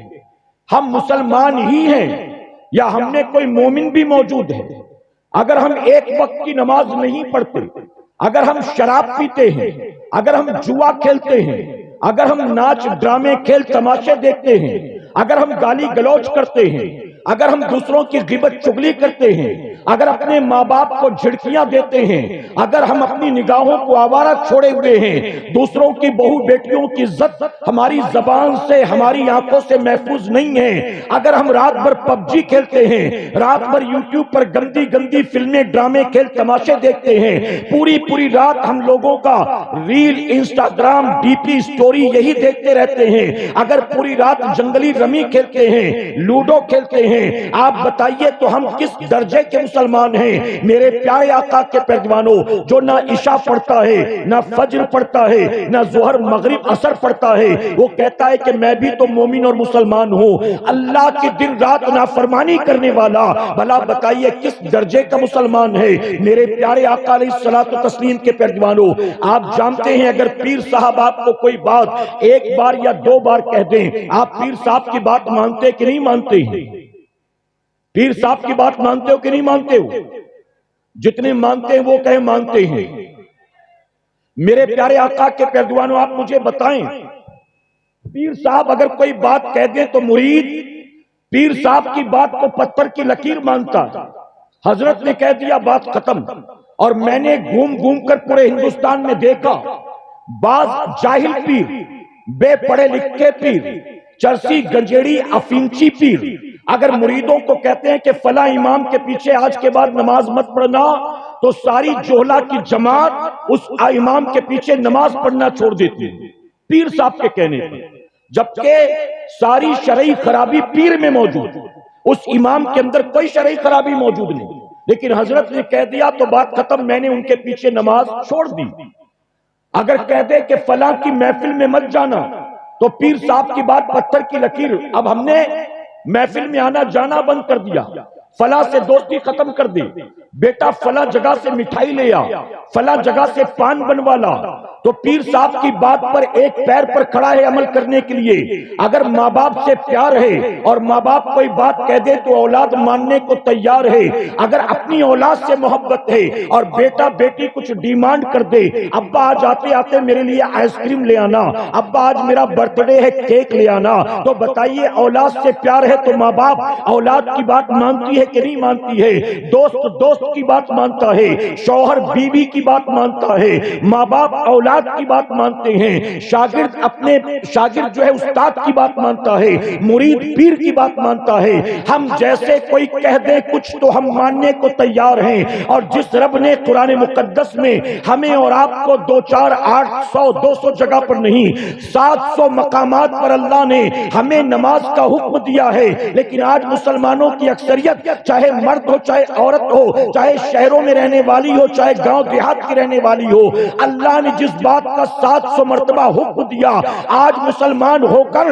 ہم مسلمان ہی ہیں یا ہم نے کوئی مومن بھی موجود ہے؟ اگر ہم ایک وقت کی نماز نہیں پڑھتے، اگر ہم شراب پیتے ہیں، اگر ہم جوا کھیلتے ہیں، اگر ہم ناچ ڈرامے کھیل تماشے دیکھتے ہیں، اگر ہم گالی گلوچ کرتے ہیں، اگر ہم دوسروں کی غیبت چغلی کرتے ہیں، اگر اپنے ماں باپ کو جھڑکیاں دیتے ہیں، اگر ہم اپنی نگاہوں کو آوارہ چھوڑے ہوئے ہیں، دوسروں کی بہو بیٹیوں کی عزت ہماری زبان سے ہماری آنکھوں سے محفوظ نہیں ہے، اگر ہم رات بھر پب جی کھیلتے ہیں، رات بھر یوٹیوب پر گندی گندی فلمیں ڈرامے کھیل تماشے دیکھتے ہیں، پوری رات ہم لوگوں کا reel Instagram D P story یہی دیکھتے رہتے ہیں، اگر پوری رات جنگلی رمی کھیلتے ہیں، لوڈو کھیلتے ہیں، آپ بتائیے تو ہم کس درجے کے مسلمان ہیں؟ میرے پیارے آقا کے پیروانوں، جو نہ عشاء پڑھتا ہے، نہ فجر پڑھتا ہے، نہ ظہر مغرب عصر پڑھتا ہے، وہ کہتا ہے کہ میں بھی تو مومن اور مسلمان ہوں. اللہ کی دن رات نافرمانی کرنے والا بھلا بتائیے کس درجے کا مسلمان ہے؟ میرے پیارے آقا علیہ الصلوۃ والتسلیم کے پیروانوں، آپ جانتے ہیں اگر پیر صاحب آپ کو کوئی بات ایک بار یا دو بار کہہ دیں، آپ پیر صاحب کی بات مانتے کہ نہیں مانتے ہیں؟ پیر صاحب کی بات مانتے ہو کہ نہیں مانتے ہو؟ جتنے مانتے ہیں وہ کہیں مانتے ہیں. میرے پیارے آقا کے پیروانوں آپ مجھے بتائیں پیر صاحب اگر کوئی بات کہہ دیں تو مرید پیر صاحب کی بات کو پتھر کی لکیر مانتا. حضرت نے کہہ دیا بات ختم. اور میں نے گھوم کر پورے ہندوستان میں دیکھا بعض جاہل پیر، بے پڑھے لکھے پیر، چرسی گنجیڑی افینچی پیر اگر مریدوں کو کہتے ہیں کہ فلاں امام کے پیچھے آج کے بعد نماز مت پڑھنا تو ساری جوہلا کی جماعت اس امام کے پیچھے نماز پڑھنا چھوڑ دیتی ہے پیر صاحب کے کہنے پر، جبکہ ساری شرعی خرابی پیر میں موجود، اس امام کے اندر کوئی شرعی خرابی موجود نہیں، لیکن حضرت نے کہہ دیا تو بات ختم، میں نے ان کے پیچھے نماز چھوڑ دی. اگر کہہ دے کہ فلاں کی محفل میں مت جانا تو پیر صاحب کی بات پتھر کی لکیر. اب ہم نے محفل میں آنا جانا بند کر دیا، فلاں سے دوستی ختم کر دی، بیٹا فلاں جگہ سے مٹھائی لے آ، فلاں جگہ سے پان بنوا لا، تو پیر صاحب کی بات پر ایک پیر پر کھڑا ہے عمل کرنے کے لیے۔ اگر ماں باپ سے پیار ہے اور ماں باپ کوئی بات کہہ دے تو اولاد ماننے کو تیار ہے۔ اگر اپنی اولاد سے محبت ہے اور بیٹا بیٹی کچھ ڈیمانڈ کر دے، ابا آج آتے آتے میرے لیے آئس کریم لے آنا، ابا آج میرا برتھ ڈے ہے کیک لے آنا، تو بتائیے اولاد سے پیار ہے تو ماں باپ اولاد کی بات مانتی ہے کہ نہیں مانتی ہے؟ دوست دوست کی بات مانتا ہے، شوہر بیوی کی بات مانتا ہے، ماں باپ اولاد کی بات مانتے ہیں، شاگرد جو ہے استاد کی بات مانتا ہے، مرید پیر کی بات مانتا ہے۔ ہم جیسے کوئی کہہ دے کچھ تو ہم ماننے کو تیار ہیں، اور جس رب نے قرآن مقدس میں ہمیں اور آپ کو 2 4 800 200 جگہ پر نہیں 700 مقامات پر اللہ نے ہمیں نماز کا حکم دیا ہے، لیکن آج مسلمانوں کی اکثریت چاہے مرد ہو چاہے عورت ہو، چاہے شہروں میں رہنے والی ہو چاہے گاؤں دیہات کی رہنے والی ہو، اللہ نے جس بات کا 700 مرتبہ حکم دیا، آج مسلمان ہو کر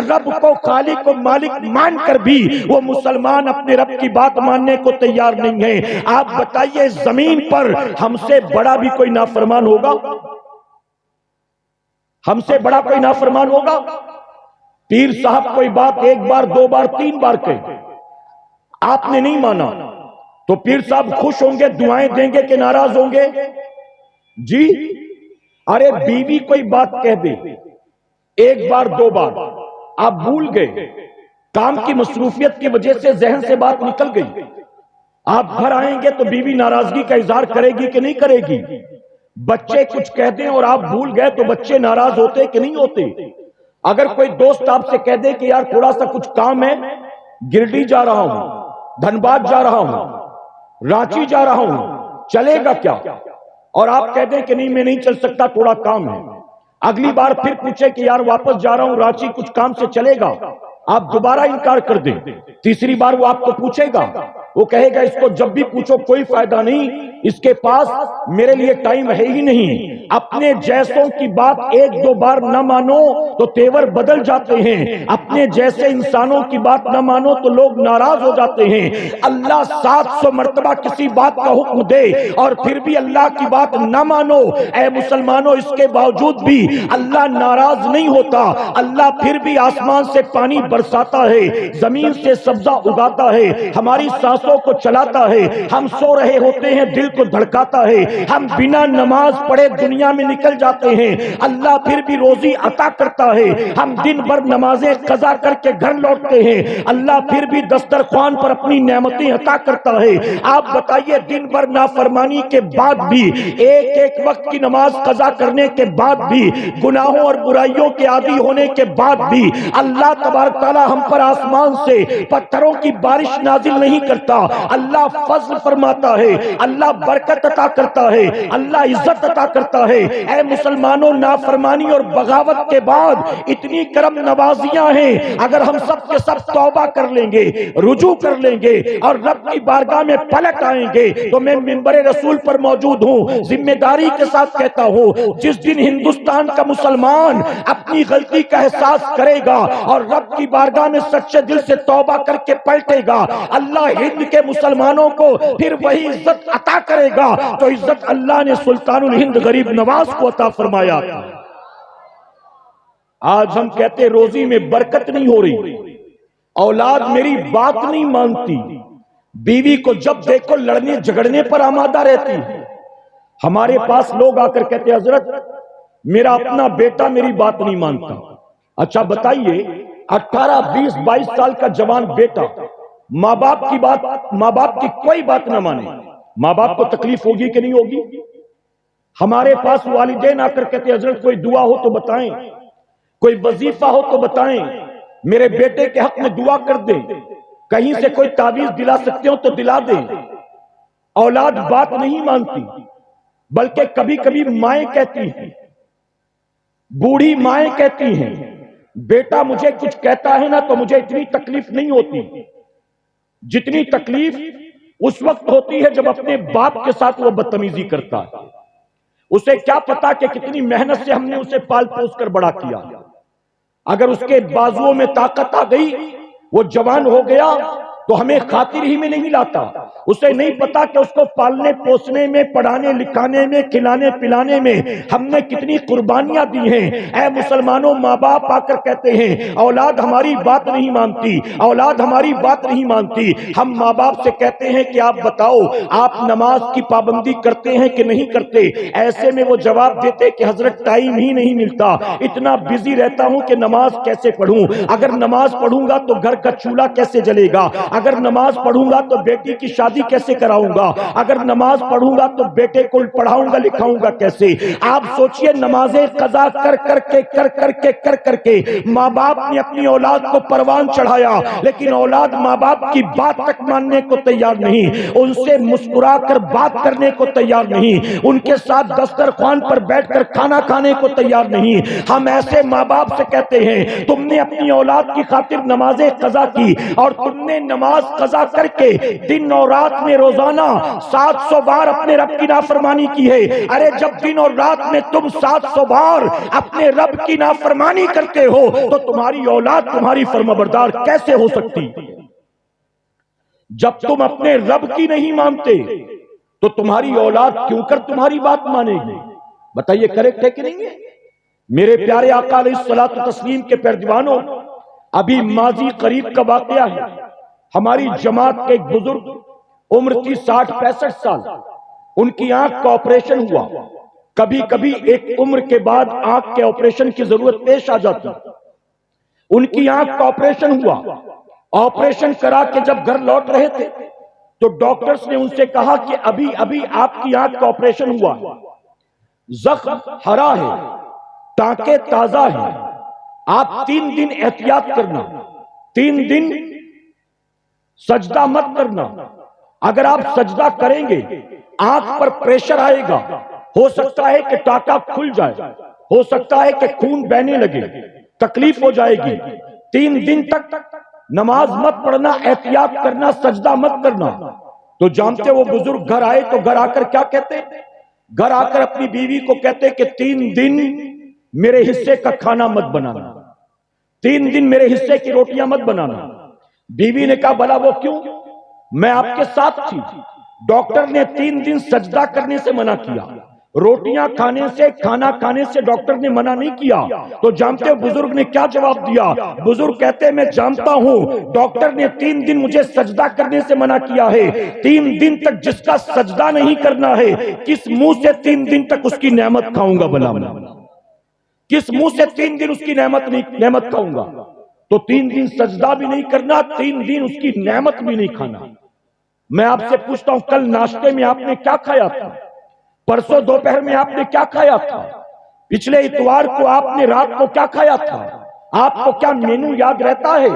رب کو خالق و مالک مان کر بھی وہ مسلمان اپنے رب کی بات ماننے کو تیار نہیں ہے۔ آپ بتائیے زمین پر ہم سے بڑا بھی کوئی نافرمان ہوگا؟ ہم سے بڑا کوئی نافرمان ہوگا؟ پیر صاحب کوئی بات 1 بار 2 بار 3 بار کہے، آپ نے نہیں مانا تو پیر صاحب خوش ہوں گے، دعائیں دیں گے کہ ناراض ہوں گے؟ جی ارے بیوی کوئی بات کہہ دے 1 بار 2 بار آپ بھول گئے، کام کی مصروفیت کی وجہ سے ذہن سے بات نکل گئی، آپ گھر آئیں گے تو بیوی ناراضگی کا اظہار کرے گی کہ نہیں کرے گی؟ بچے کچھ کہہ دیں اور آپ بھول گئے تو بچے ناراض ہوتے کہ نہیں ہوتے؟ اگر کوئی دوست آپ سے کہہ دے کہ یار تھوڑا سا کچھ کام ہے، گرڈی جا رہا ہوں، دھنباد جا رہا ہوں، رانچی جا رہا ہوں، چلے گا کیا؟ اور آپ کہہ دیں کہ نہیں میں نہیں چل سکتا تھوڑا کام ہے، اگلی بار پھر پوچھے کہ یار واپس جا رہا ہوں رانچی کچھ کام سے چلے گا، آپ دوبارہ انکار کر دیں، تیسری بار وہ آپ کو پوچھے گا، وہ کہے گا اس کو جب بھی پوچھو کوئی فائدہ نہیں، اس کے پاس میرے لیے ٹائم ہے ہی نہیں۔ اپنے جیسوں کی بات 1 2 بار نہ مانو تو تیور بدل جاتے ہیں، اپنے جیسے انسانوں کی بات نہ مانو تو لوگ ناراض ہو جاتے ہیں۔ اللہ 700 مرتبہ کسی بات کا حکم دے اور پھر بھی اللہ کی بات نہ مانو، اے مسلمانوں اس کے باوجود بھی اللہ ناراض نہیں ہوتا، اللہ پھر بھی آسمان سے پانی برساتا ہے، زمین سے سبزہ اگاتا ہے، ہماری سانسوں کو چلاتا ہے، ہم سو رہے ہوتے ہیں دل کو دھڑکاتا ہے، ہم بنا نماز پڑھے دنیا میں نکل جاتے ہیں، اللہ پھر بھی روزی عطا کرتا ہے، ہم دن بھر نمازیں قضا کر کے گھر لوٹتے ہیں، اللہ پھر بھی دسترخوان پر اپنی نعمتیں عطا کرتا ہے۔ آپ بتائیے دن بھر نافرمانی کے بعد بھی، ایک وقت کی نماز قضا کرنے کے بعد بھی، گناہوں اور برائیوں کے عادی ہونے کے بعد بھی اللہ تبارک تعالی ہم پر آسمان سے پتھروں کی بارش نازل نہیں کرتا، اللہ فضل فرماتا ہے، اللہ برکت عطا کرتا ہے، اللہ عزت عطا کرتا ہے۔ اے مسلمانوں نافرمانی اور بغاوت کے بعد اتنی کرم نوازیاں ہیں، اگر ہم سب کے سب توبہ کر لیں گے، رجوع کر لیں گے اور رب کی بارگاہ میں پلٹ آئیں گے تو میں منبر رسول پر موجود ہوں، ذمہ داری کے ساتھ کہتا ہوں جس دن ہندوستان کا مسلمان اپنی غلطی کا احساس کرے گا اور رب کی بارگاہ میں سچے دل سے توبہ کر کے پلٹے گا، اللہ ہند کے مسلمانوں کو پھر وہی عزت عطا کرے گا تو عزت اللہ نے سلطان الہند غریب نواز کو عطا فرمایا۔ آج ہم کہتے روزی میں برکت نہیں ہو رہی، اولاد میری بات نہیں مانتی، بیوی کو جب دیکھو لڑنے جھگڑنے پر آمادہ رہتی ہے۔ ہمارے پاس لوگ آ کر کہتے حضرت میرا اپنا بیٹا میری بات نہیں مانتا۔ اچھا بتائیے 18 20 22 سال کا جوان بیٹا ماں باپ کی کوئی بات نہ مانے، ماں باپ کو تکلیف ہوگی کہ نہیں ہوگی؟ ہمارے پاس والدین آ کر کہتے حضرت کوئی دعا ہو تو بتائیں، کوئی وظیفہ ہو تو بتائیں، میرے بیٹے کے حق میں دعا کر دیں، کہیں سے کوئی تعویذ دلا سکتے ہو تو دلا دیں۔ اولاد بات نہیں مانتی، بلکہ کبھی کبھی مائیں کہتی ہیں، بوڑھی مائیں کہتی ہیں بیٹا مجھے کچھ کہتا ہے نا تو مجھے اتنی تکلیف نہیں ہوتی جتنی تکلیف اس وقت ہوتی ہے جب اپنے باپ کے ساتھ وہ بدتمیزی کرتا ہے۔ اسے کیا پتا کہ کتنی محنت سے ہم نے اسے پال پوس کر بڑا کیا، اگر اس کے بازوؤں میں طاقت آ گئی وہ جوان ہو گیا تو ہمیں خاطر ہی میں نہیں لاتا، اسے نہیں پتا کہ اس کو پالنے پوسنے میں، پڑھانے لکھانے میں، کھلانے پلانے میں ہم نے کتنی قربانیاں دی ہیں۔ اے مسلمانوں، ماں باپ آ کر کہتے ہیں اولاد ہماری بات نہیں مانتی، اولاد ہماری بات نہیں مانتی۔ ہم ماں باپ سے کہتے ہیں کہ آپ بتاؤ آپ نماز کی پابندی کرتے ہیں کہ نہیں کرتے؟ ایسے میں وہ جواب دیتے کہ حضرت ٹائم ہی نہیں ملتا، اتنا بزی رہتا ہوں کہ نماز کیسے پڑھوں؟ اگر نماز پڑھوں گا تو گھر کا چولہا کیسے جلے گا؟ اگر نماز پڑھوں گا تو بیٹی کی شادی کیسے کراؤں گا؟ اگر نماز پڑھوں گا تو بیٹے کو پڑھاؤں گا لکھاؤں گا کیسے؟ آپ سوچئے نمازیں قضا کر کر کے ماں باپ نے اپنی اولاد کو پروان چڑھایا، لیکن اولاد ماں باپ کی بات تک ماننے کو تیار نہیں، ان سے مسکرا کر بات کرنے کو تیار نہیں، ان کے ساتھ دسترخوان پر بیٹھ کر کھانا کھانے کو تیار نہیں۔ ہم ایسے ماں باپ سے کہتے ہیں تم نے اپنی اولاد کی خاطر نمازیں قضا کی، اور تم نے نماز قضا کر کے دن اور رات میں روزانہ 700 بار اپنے رب کی نافرمانی کی ہے۔ ارے جب دن اور رات میں تم 700 بار اپنے رب کی نافرمانی کرتے ہو تو تمہاری اولاد تمہاری فرمانبردار کیسے ہو سکتی؟ جب تم اپنے رب کی نہیں مانتے تو تمہاری اولاد کیوں کر تمہاری بات مانے گی؟ بتائیے کریکٹ ہے کہ نہیں ہے؟ میرے پیارے آقا علیہ الصلوۃ والتسلیم کے پیروانوں، ابھی ماضی قریب کا واقعہ ہے۔ ہماری جماعت کے ایک بزرگ عمر تھی 60-65 سال، ان کی آنکھ کا آپریشن ہوا۔ کبھی کبھی ایک عمر کے بعد آنکھ کے آپریشن کی ضرورت پیش آ جاتی۔ ان کی آنکھ کا آپریشن ہوا، آپریشن کرا کے جب گھر لوٹ رہے تھے تو ڈاکٹرز نے ان سے کہا کہ ابھی آپ کی آنکھ کا آپریشن ہوا، زخم ہرا ہے، ٹانکے تازہ ہیں، آپ 3 دن احتیاط کرنا، 3 دن سجدہ مت کرنا۔ اگر آپ سجدہ کریں گے آنکھ پر پریشر آئے گا، ہو سکتا ہے کہ ٹانکا کھل جائے، ہو سکتا ہے کہ خون بہنے لگے، تکلیف ہو جائے گی۔ 3 دن تک نماز مت پڑھنا، احتیاط کرنا، سجدہ مت کرنا۔ تو جانتے وہ بزرگ گھر آئے تو گھر آ کر کیا کہتے؟ گھر آ کر اپنی بیوی کو کہتے کہ 3 دن میرے حصے کا کھانا مت بنانا، 3 دن میرے حصے کی روٹیاں مت بنانا۔ بیوی نے کہا بھلا وہ کیوں؟ میں آپ کے ساتھ تھی، ڈاکٹر نے 3 دن سجدہ کرنے سے منع کیا، روٹیاں کھانے سے، کھانا کھانے سے ڈاکٹر نے منع نہیں کیا۔ تو جانتے ہو بزرگ نے کیا جواب دیا؟ بزرگ کہتے میں جانتا ہوں ڈاکٹر نے 3 دن مجھے سجدہ کرنے سے منع کیا ہے، 3 دن تک جس کا سجدہ نہیں کرنا ہے کس منہ سے 3 دن تک اس کی نعمت کھاؤں گا؟ بھلا میں کس منہ سے 3 دن اس کی نعمت کھاؤں گا؟ تو 3 دن سجدہ بھی نہیں کرنا، 3 دن اس کی نعمت بھی نہیں کھانا۔ میں آپ سے پوچھتا ہوں کل ناشتے میں آپ نے کیا کھایا تھا؟ پرسوں دوپہر میں آپ نے کیا کھایا تھا؟ پچھلے اتوار کو آپ نے رات کو کیا کھایا تھا؟ آپ کو کیا مینو یاد رہتا ہے؟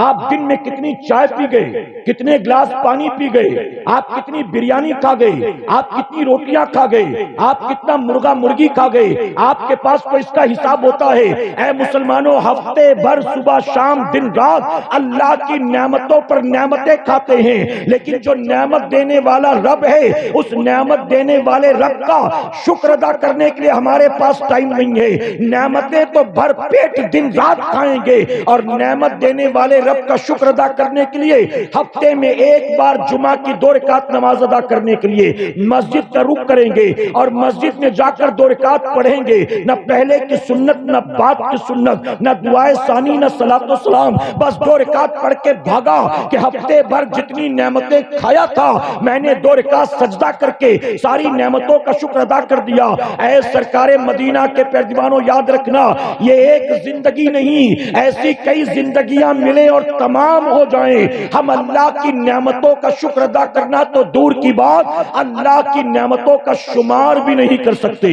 آپ دن میں کتنی چائے پی گئے، کتنے گلاس پانی پی گئے، آپ کتنی بریانی کھا گئے، آپ کتنی روٹیاں کھا گئے، آپ کتنا مرغا مرغی کھا گئے؟ آپ کے پاس تو اس کا حساب ہوتا ہے۔ اے مسلمانوں، ہفتے بھر صبح شام دن رات اللہ کی نعمتوں پر نعمتیں کھاتے ہیں، لیکن جو نعمت دینے والا رب ہے اس نعمت دینے والے رب کا شکر ادا کرنے کے لیے ہمارے پاس ٹائم نہیں ہے۔ نعمتیں تو بھر پیٹ دن رات کھائیں گے، اور نعمت دینے والے رب کا شکر ادا کرنے کے لیے ہفتے میں ایک بار جمعہ کی 2 رکعت نماز ادا کرنے کے لیے مسجد کا رخ کریں گے، اور مسجد میں جا کر 2 رکعت پڑھیں گے، نہ پہلے کی سنت، نہ بعد کی سنت، نہ دعائے ثانی، نہ صلاۃ و سلام، بس 2 رکعت پڑھ کے بھاگا کہ ہفتے بھر جتنی نعمتیں کھایا تھا میں نے 2 رکعت سجدہ کر کے ساری نعمتوں کا شکر ادا کر دیا۔ اے سرکار مدینہ کے پیروانوں، یاد رکھنا یہ ایک زندگی نہیں، ایسی کئی زندگیاں ملیں اور تمام ہو جائیں، ہم اللہ کی نعمتوں کا شکر ادا کرنا تو دور کی بات اللہ کی نعمتوں کا شمار بھی نہیں کر سکتے۔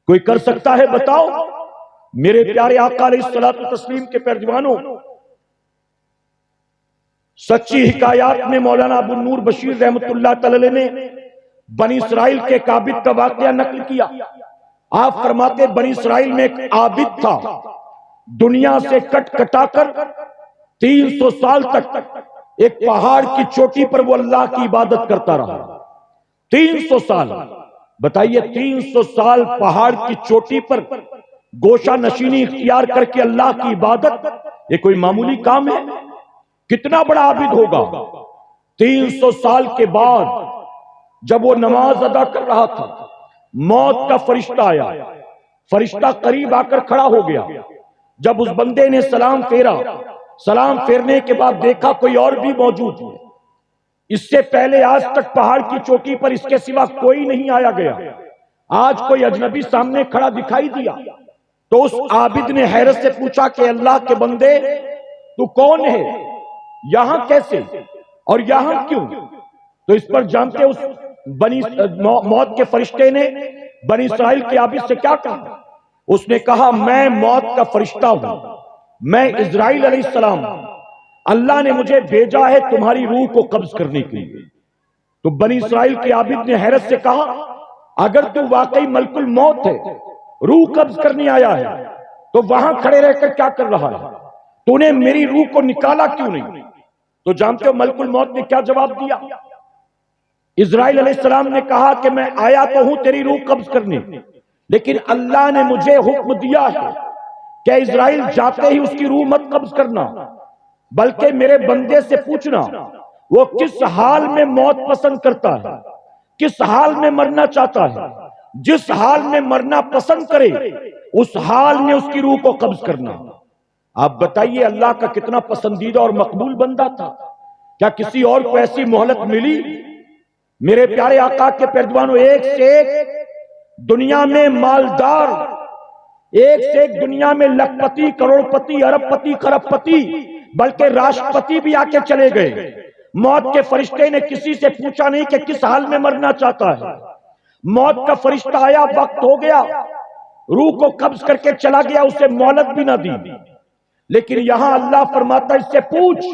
کوئی کر سکتا ہے؟ بتاؤ میرے پیارے آقا علیہ الصلوۃ والتسلیم کے پیروانوں، سچی حکایات میں مولانا ابو النور بشیر رحمت اللہ تعالی نے بنی اسرائیل کے ایک عابد کا واقعہ نقل کیا۔ آپ فرماتے بنی اسرائیل میں ایک عابد تھا، دنیا سے کٹ کٹا کر 300 سال تک ایک پہاڑ کی چوٹی پر وہ اللہ کی عبادت کرتا رہا۔ 300 سال، بتائیے 300 سال پہاڑ کی چوٹی پر گوشہ نشینی اختیار کر کے اللہ کی عبادت، یہ کوئی معمولی کام ہے؟ کتنا بڑا عابد ہوگا؟ 300 سال کے بعد جب وہ نماز ادا کر رہا تھا، موت کا فرشتہ آیا، فرشتہ قریب آ کر کھڑا ہو گیا۔ جب اس بندے نے سلام پھیرا، سلام پھیرنے کے بعد دیکھا کوئی اور بھی موجود ہے۔ اس سے پہلے آج تک پہاڑ کی چوٹی پر اس کے سوا کوئی نہیں آیا گیا، آج کوئی اجنبی سامنے کھڑا دکھائی دیا۔ تو اس عابد نے حیرت سے پوچھا کہ اللہ کے بندے تو کون ہے، یہاں کیسے اور یہاں کیوں؟ تو اس پر جانتے اس موت کے فرشتے نے بنی اسرائیل کے عابد سے کیا کہا؟ اس نے کہا میں موت کا فرشتہ ہوں، میں اسرائیل علیہ السلام، اللہ نے مجھے بھیجا ہے تمہاری روح کو قبض کرنے کے لیے۔ تو بنی اسرائیل کے عابد نے حیرت سے کہا اگر تو واقعی ملک الموت ہے، روح قبض کرنے آیا ہے، تو وہاں کھڑے رہ کر کیا کر رہا ہے؟ تو نے میری روح کو نکالا کیوں نہیں؟ تو جانتے ہو ملک الموت نے کیا جواب دیا؟ اسرائیل علیہ السلام نے کہا کہ میں آیا تو ہوں تیری روح قبض کرنے، لیکن اللہ نے مجھے حکم دیا ہے کہ اسرائیل جاتے ہی اس کی روح مت قبض کرنا، بلکہ میرے بندے سے پوچھنا وہ کس حال میں موت پسند کرتا ہے، کس حال میں مرنا چاہتا ہے، جس حال میں مرنا پسند کرے اس حال میں اس کی روح کو قبض کرنا۔ آپ بتائیے اللہ کا کتنا پسندیدہ اور مقبول بندہ تھا، کیا کسی اور کو ایسی مہلت ملی؟ میرے پیارے آقا کے پیروانوں، ایک سے ایک دنیا میں مالدار، ایک سے ایک دنیا میں لکھ پتی، کروڑ پتی، ارب پتی، خرب پتی، بلکہ راشٹرپتی بھی آ کے چلے گئے۔ موت کے فرشتے نے کسی سے پوچھا نہیں کہ کس حال میں مرنا چاہتا ہے، موت کا فرشتہ آیا، وقت ہو گیا، روح کو قبض کر کے چلا گیا، اسے مہلت بھی نہ دی۔ لیکن یہاں اللہ فرماتا ہے اس سے پوچھ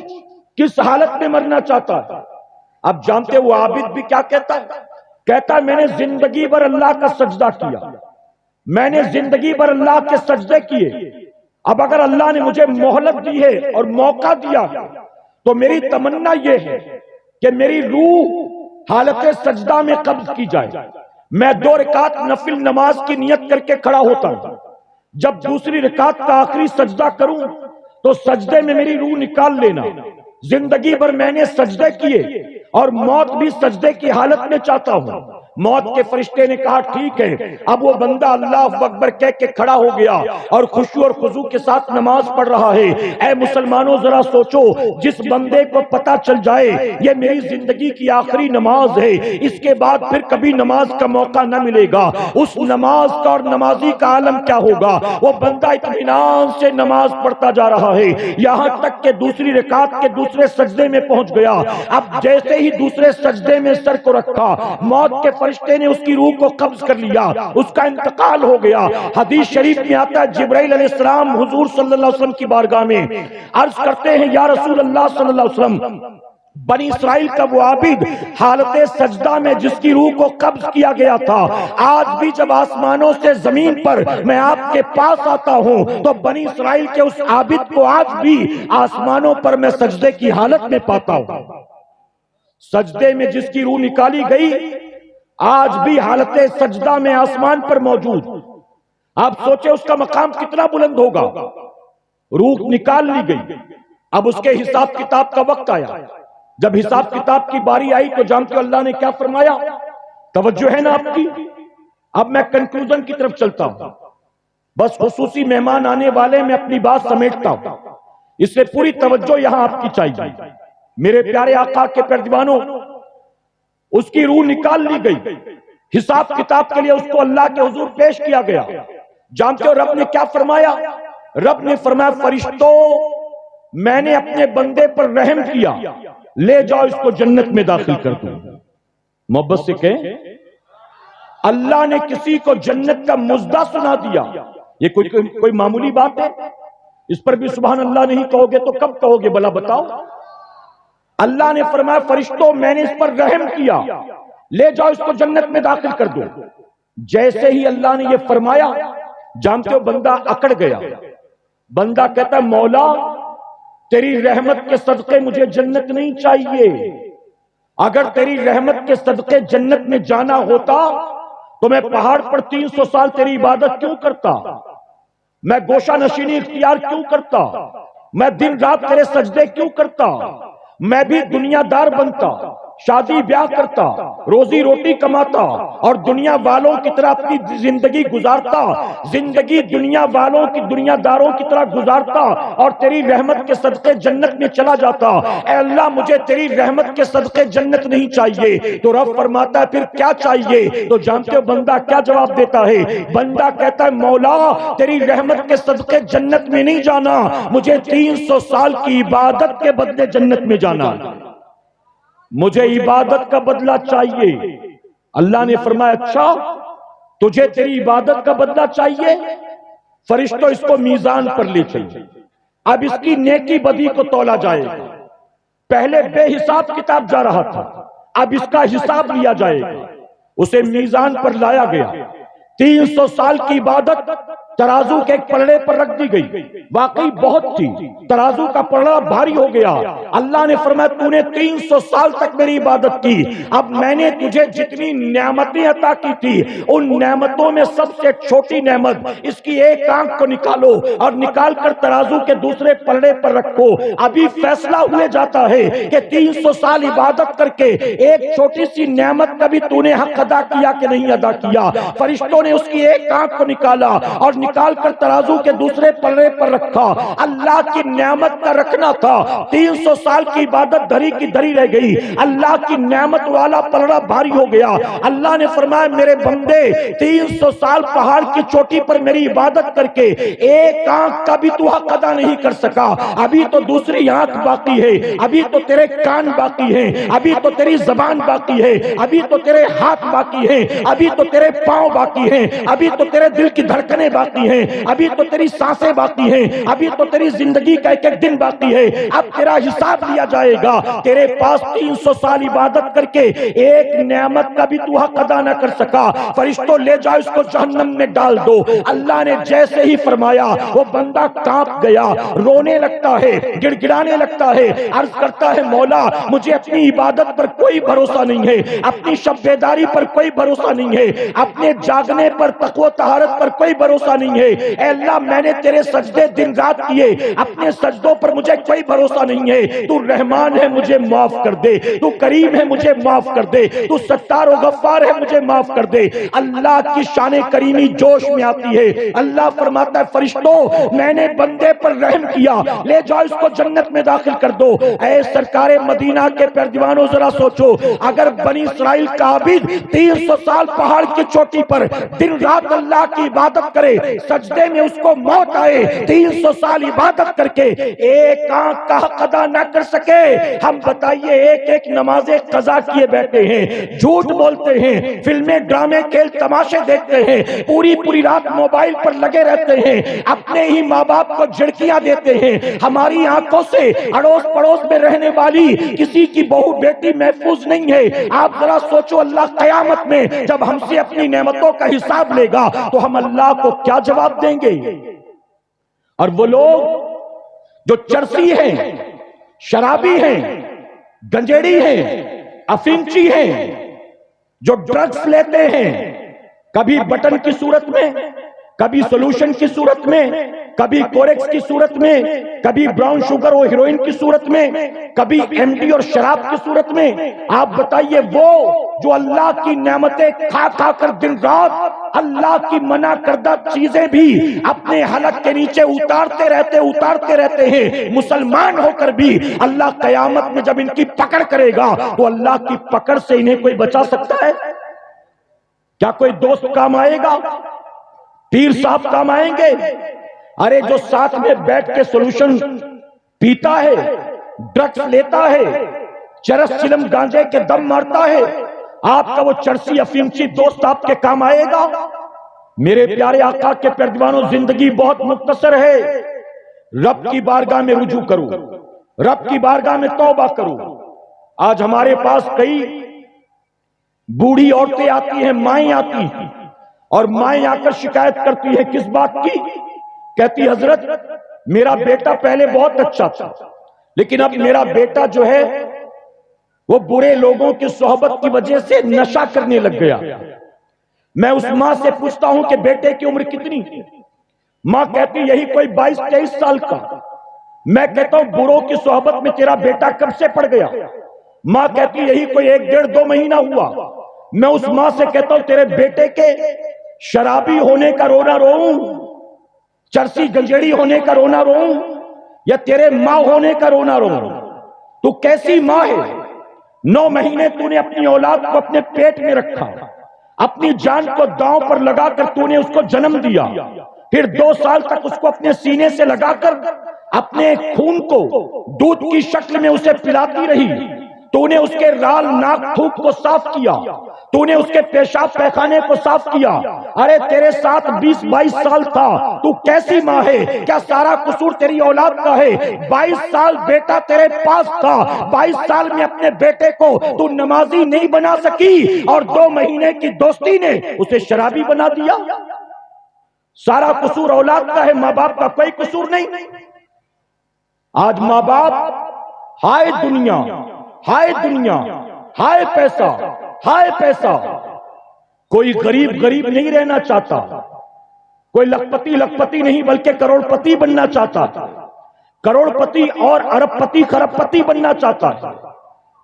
کس حالت میں مرنا چاہتا ہے۔ اب جانتے وہ عابد بھی کیا کہتا ہے؟ کہتا ہے میں نے زندگی بھر اللہ کا سجدہ کیا، میں نے زندگی بھر اللہ کے سجدے کیے، اب اگر اللہ نے مجھے مہلت دی ہے اور موقع دیا ہے تو میری تمنا یہ ہے کہ میری روح حالت سجدہ میں قبض کی جائے۔ میں 2 رکعت نفل نماز کی نیت کر کے کھڑا ہوتا ہوں، جب دوسری رکعت کا آخری سجدہ کروں تو سجدے میں میری روح نکال لینا۔ زندگی بھر میں نے سجدے کیے اور موت بھی سجدے کی حالت میں چاہتا ہوں۔ موت کے فرشتے نے کہا ٹھیک ہے۔ اب وہ بندہ اللہ اکبر کہہ کے کھڑا ہو گیا اور خشوع اور خضوع کے ساتھ نماز پڑھ رہا ہے۔ اے مسلمانوں ذرا سوچو، جس بندے کو پتا چل جائے یہ میری زندگی کی آخری نماز ہے، اس کے بعد پھر کبھی نماز کا موقع نہ ملے گا، اس نماز کا اور نمازی کا عالم کیا ہوگا؟ وہ بندہ اطمینان سے نماز پڑھتا جا رہا ہے، یہاں تک کہ دوسری رکعت کے دوسرے سجدے میں پہنچ گیا۔ اب جیسے ہی دوسرے سجدے میں سر کو رکھا، موت کے فرشتے نے اس کی روح کو قبض کر لیا، اس کا انتقال ہو گیا۔ حدیث شریف میں آتا ہے جبرائیل علیہ السلام حضور صلی اللہ علیہ وسلم کی بارگاہ میں عرض کرتے ہیں یا رسول اللہ صلی اللہ علیہ وسلم، بنی اسرائیل کا وہ عابد حالت سجدہ میں جس کی روح کو قبض کیا گیا تھا، آج بھی جب آسمانوں سے زمین پر میں آپ کے پاس آتا ہوں تو بنی اسرائیل کے اس عابد کو آج بھی آسمانوں پر میں سجدے کی حالت میں پاتا ہوں۔ سجدے میں جس کی روح نکالی گئی آج بھی حالت سجدہ میں آسمان پر موجود۔ آپ سوچیں اس کا مقام کتنا بلند ہوگا۔ روح نکال لی گئی، اب اس کے حساب کتاب کا وقت آیا۔ جب حساب کتاب کی باری آئی تو جانتے ہو اللہ نے کیا فرمایا؟ توجہ ہے نا آپ کی؟ اب میں کنکلوژن کی طرف چلتا ہوں، بس خصوصی مہمان آنے والے میں اپنی بات سمیٹتا ہوں، اس سے پوری توجہ یہاں آپ کی چاہیے۔ میرے پیارے آقا کے پیروانوں، اس کی روح نکال لی گئی، حساب کتاب کے لیے اس کو اللہ کے حضور پیش کیا گیا۔ جانتے ہو رب نے کیا فرمایا؟ رب نے فرمایا فرشتوں میں نے اپنے بندے پر رحم کیا، لے جاؤ اس کو جنت میں داخل کر دو۔ محبت سے کہیں اللہ نے کسی کو جنت کا مزدہ سنا دیا، یہ کوئی معمولی بات ہے؟ اس پر بھی سبحان اللہ نہیں کہو گے تو کب کہو گے بھلا بتاؤ؟ اللہ نے فرمایا فرشتوں میں نے اس پر رحم کیا، لے جاؤ اس کو جنت میں داخل کر دو۔ جیسے ہی اللہ نے یہ فرمایا جانتے ہو بندہ اکڑ گیا۔ بندہ کہتا ہے مولا تیری رحمت کے صدقے مجھے جنت نہیں چاہیے، اگر تیری رحمت کے صدقے جنت میں جانا ہوتا تو میں پہاڑ پر 300 سال تیری عبادت کیوں کرتا، میں گوشہ نشینی اختیار کیوں کرتا، میں دن رات تیرے سجدے کیوں کرتا، میں بھی دنیا دار بنتا، شادی بیاہ کرتا، روزی روٹی کماتا اور دنیا والوں کی طرح اپنی زندگی گزارتا، زندگی دنیا والوں کی، دنیا داروں کی طرح گزارتا اور تیری رحمت کے صدقے جنت میں چلا جاتا۔ اے اللہ مجھے تیری رحمت کے صدقے جنت نہیں چاہیے۔ تو رب فرماتا ہے پھر کیا چاہیے؟ تو جانتے ہو بندہ کیا جواب دیتا ہے؟ بندہ کہتا ہے مولا تیری رحمت کے صدقے جنت میں نہیں جانا، مجھے 300 سال کی عبادت کے بدلے جنت میں جانا، مجھے عبادت کا بدلہ چاہیے۔ اللہ نے فرمایا اچھا تجھے تیری عبادت کا بدلہ چاہیے، فرشتوں اس کو میزان پر لے چلو، اب اس کی نیکی بدی کو تولا جائے گا۔ پہلے بے حساب کتاب جا رہا تھا، اب اس کا حساب لیا جائے گا۔ اسے میزان پر لایا گیا، 300 سال کی عبادت ترازو کے ایک پلڑے پر رکھ دی گئی، واقعی بہت تھی، ترازو کا پلڑا بھاری ہو گیا۔ اللہ نے فرمایا تو نے 300 سال تک میری عبادت کی، اب میں نے تجھے جتنی نعمتیں عطا کی تھی ان نعمتوں میں سب سے چھوٹی نعمت اس کی ایک آنکھ کو نکالو اور نکال کر ترازو کے دوسرے پلڑے پر رکھو۔ ابھی فیصلہ ہوئے جاتا ہے کہ 300 سال عبادت کر کے ایک چھوٹی سی نعمت کا بھی تو نے حق ادا کیا کہ نہیں ادا کیا۔ فرشتوں نے اس کی ایک آنکھ کو نکالا اور نکال کر ترازو کے دوسرے پلڑے پر رکھا۔ اللہ کی نعمت کا رکھنا تھا، 300 سال کی عبادت دھری کی دھری رہ گئی، اللہ کی نعمت والا پلڑا بھاری ہو گیا۔ اللہ نے فرمایا میرے بندے 300 سال پہاڑ کی چوٹی پر میری عبادت کر کے ایک آنکھ کا بھی تو حق ادا نہیں کر سکا، ابھی تو دوسری آنکھ باقی ہے، ابھی تو تیرے کان باقی ہیں، ابھی تو تیری زبان باقی ہے، ابھی تو تیرے ہاتھ باقی ہیں، ابھی تو تیرے پاؤں باقی ہیں، ابھی تو تیرے دل کی دھڑکنیں باقی ہیں، ابھی تو تیری سانسیں باقی ہیں، ابھی تو تیری زندگی کا ایک ایک دن باقی ہے۔ اب تیرا حساب لیا جائے گا۔ تیرے پاس 300 سال عبادت کر کے ایک نعمت کا بھی تو حق ادا نہ کر سکا، فرشتوں لے جاؤ اس کو جہنم میں ڈال دو۔ اللہ نے جیسے ہی فرمایا وہ بندہ کانپ گیا، رونے لگتا ہے، گڑ گڑانے لگتا ہے، عرض کرتا ہے مولا مجھے اپنی عبادت پر کوئی بھروسہ نہیں ہے، اپنی شب بیداری پر کوئی بھروسہ نہیں ہے، اپنے جاگنے پر تقوی و طہارت پر کوئی بھروسہ نہیں ہے۔ اے اللہ میں نے تیرے سجدے دن رات کیے، اپنے سجدوں پر مجھے کوئی بھروسہ نہیں ہے، تو رحمان ہے مجھے معاف کر دے، تو کریم ہے مجھے معاف کر دے، تو ستار و غفار ہے مجھے معاف کر دے۔ اللہ کی شان کریمی جوش میں آتی ہے۔ اللہ فرماتا ہے فرشتوں میں نے بندے پر رحم کیا، لے جاؤ اس کو جنت میں داخل کر دو۔ اے سرکار مدینہ کے پیروانوں ذرا سوچو اگر بنی اسرائیل کا عابد 300 سال پہاڑ کی چوٹی پر دن رات اللہ کی عبادت کرے، سجدے میں اس کو موت آئے، 300 سال عبادت کر کے ایک آنکھ کا حق ادا نہ کر سکے، ہم بتائیے ایک ایک نمازیں قضا کیے بیٹھے ہیں، جھوٹ بولتے ہیں، فلمیں ڈرامے کھیل تماشے دیکھتے ہیں، پوری رات موبائل پر لگے رہتے ہیں، اپنے ہی ماں باپ کو جھڑکیاں دیتے ہیں، ہماری آنکھوں سے اڑوس پڑوس میں رہنے والی کسی کی بہو بیٹی محفوظ نہیں ہے۔ آپ ذرا سوچو اللہ قیامت میں جب ہم سے اپنی نعمتوں کا حساب لے گا تو ہم اللہ کو کیا جواب دیں گے؟ اور وہ لوگ جو چرسی ہیں، شرابی ہیں، گنجیڑی ہیں، افینچی ہیں، جو ڈرگز لیتے ہیں، کبھی بٹن کی صورت میں، کبھی سولوشن کی صورت میں، کبھی کوریکس کی صورت میں، کبھی براؤن شوگر اور ہیروئن کی صورت میں، کبھی ایم ڈی اور شراب کی صورت میں، آپ بتائیے وہ جو اللہ کی نعمتیں کھا کھا کر دن رات اللہ کی منع کردہ چیزیں بھی اپنے حلق کے نیچے اتارتے رہتے ہیں، مسلمان ہو کر بھی اللہ قیامت میں جب ان کی پکڑ کرے گا تو اللہ کی پکڑ سے انہیں کوئی بچا سکتا ہے؟ کیا کوئی دوست کام آئے گا؟ پیر صاحب کام آئیں گے؟ ارے جو ساتھ میں بیٹھ کے سولوشن پیتا ہے، ڈرگز لیتا ہے، چرس چلم گانجے کے دم مارتا ہے، آپ کا وہ چرسی افیمچی دوست آپ کے کام آئے گا؟ میرے پیارے آقا کے پیروانوں زندگی بہت مختصر ہے، رب کی بارگاہ میں رجوع کرو، رب کی بارگاہ میں توبہ کرو۔ آج ہمارے پاس کئی بوڑھی عورتیں آتی ہیں، مائیں آتی ہیں، اور مائیں آ کر شکایت کرتی ہے کس بات کی؟ کہتی حضرت میرا بیٹا پہلے بہت اچھا تھا لیکن اب میرا بیٹا جو ہے وہ برے لوگوں کی صحبت کی وجہ سے نشہ کرنے لگ گیا۔ میں اس ماں سے پوچھتا ہوں کہ بیٹے کی عمر کتنی ہے؟ ماں کہتی یہی کوئی 22-23 سال کا۔ میں کہتا ہوں بروں کی صحبت میں تیرا بیٹا کب سے پڑ گیا؟ ماں کہتی یہی کوئی 1 ڈیڑھ 2 مہینہ ہوا۔ میں اس ماں سے کہتا ہوں تیرے بیٹے کے شرابی ہونے کا رونا روؤں، چرسی گنجیڑی ہونے کا رونا روؤں، یا تیرے ماں ہونے کا رونا روؤں؟ تو کیسی ماں ہے؟ 9 مہینے تو نے اپنی اولاد کو اپنے پیٹ میں رکھا، اپنی جان کو داؤں پر لگا کر تو نے اس کو جنم دیا، پھر 2 سال تک اس کو اپنے سینے سے لگا کر اپنے خون کو دودھ کی شکل میں اسے پلاتی رہی، تو نے اس کے رال ناک تھوک کو صاف کیا، تو نے اس کے پیشاب پیخانے کو صاف کیا۔ ارے تیرے ساتھ 20-22 سال تھا، تو کیسی ماں ہے؟ کیا سارا قصور تیری اولاد کا ہے؟ 22 سال بیٹا تیرے پاس تھا، 22 سال میں اپنے بیٹے کو تو نمازی نہیں بنا سکی، اور 2 مہینے کی دوستی نے اسے شرابی بنا دیا۔ سارا قصور اولاد کا ہے، ماں باپ کا کوئی قصور نہیں۔ آج ماں باپ ہائے دنیا، ہائے دنیا، ہائے پیسہ، ہائے پیسہ۔ کوئی غریب نہیں رہنا چاہتا، کوئی لکھپتی نہیں بلکہ کروڑ پتی بننا چاہتا، کروڑ پتی اور ارب پتی خرب پتی بننا چاہتا۔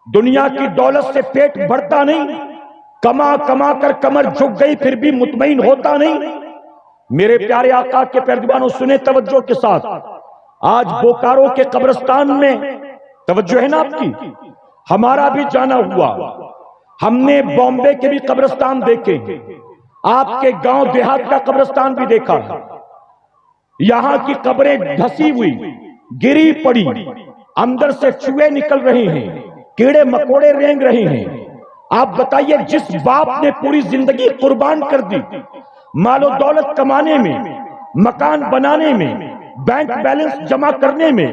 دنیا کی دولت سے پیٹ بھرتا نہیں، کما کما کر کمر جھک گئی پھر بھی مطمئن ہوتا نہیں۔ میرے پیارے آقا کے پیروانوں سنیں توجہ کے ساتھ، آج بوکارو کے قبرستان میں توجہ ہے نا آپ کی، ہمارا بھی جانا ہوا، ہم نے بامبے کے بھی قبرستان دیکھے، آپ کے گاؤں دیہات کا قبرستان بھی دیکھا، یہاں کی قبریں دھسی ہوئی، گری پڑی، اندر سے چوہے نکل رہے ہیں، کیڑے مکوڑے رینگ رہے ہیں۔ آپ بتائیے جس باپ نے پوری زندگی قربان کر دی مال و دولت کمانے میں، مکان بنانے میں، بینک بیلنس جمع کرنے میں،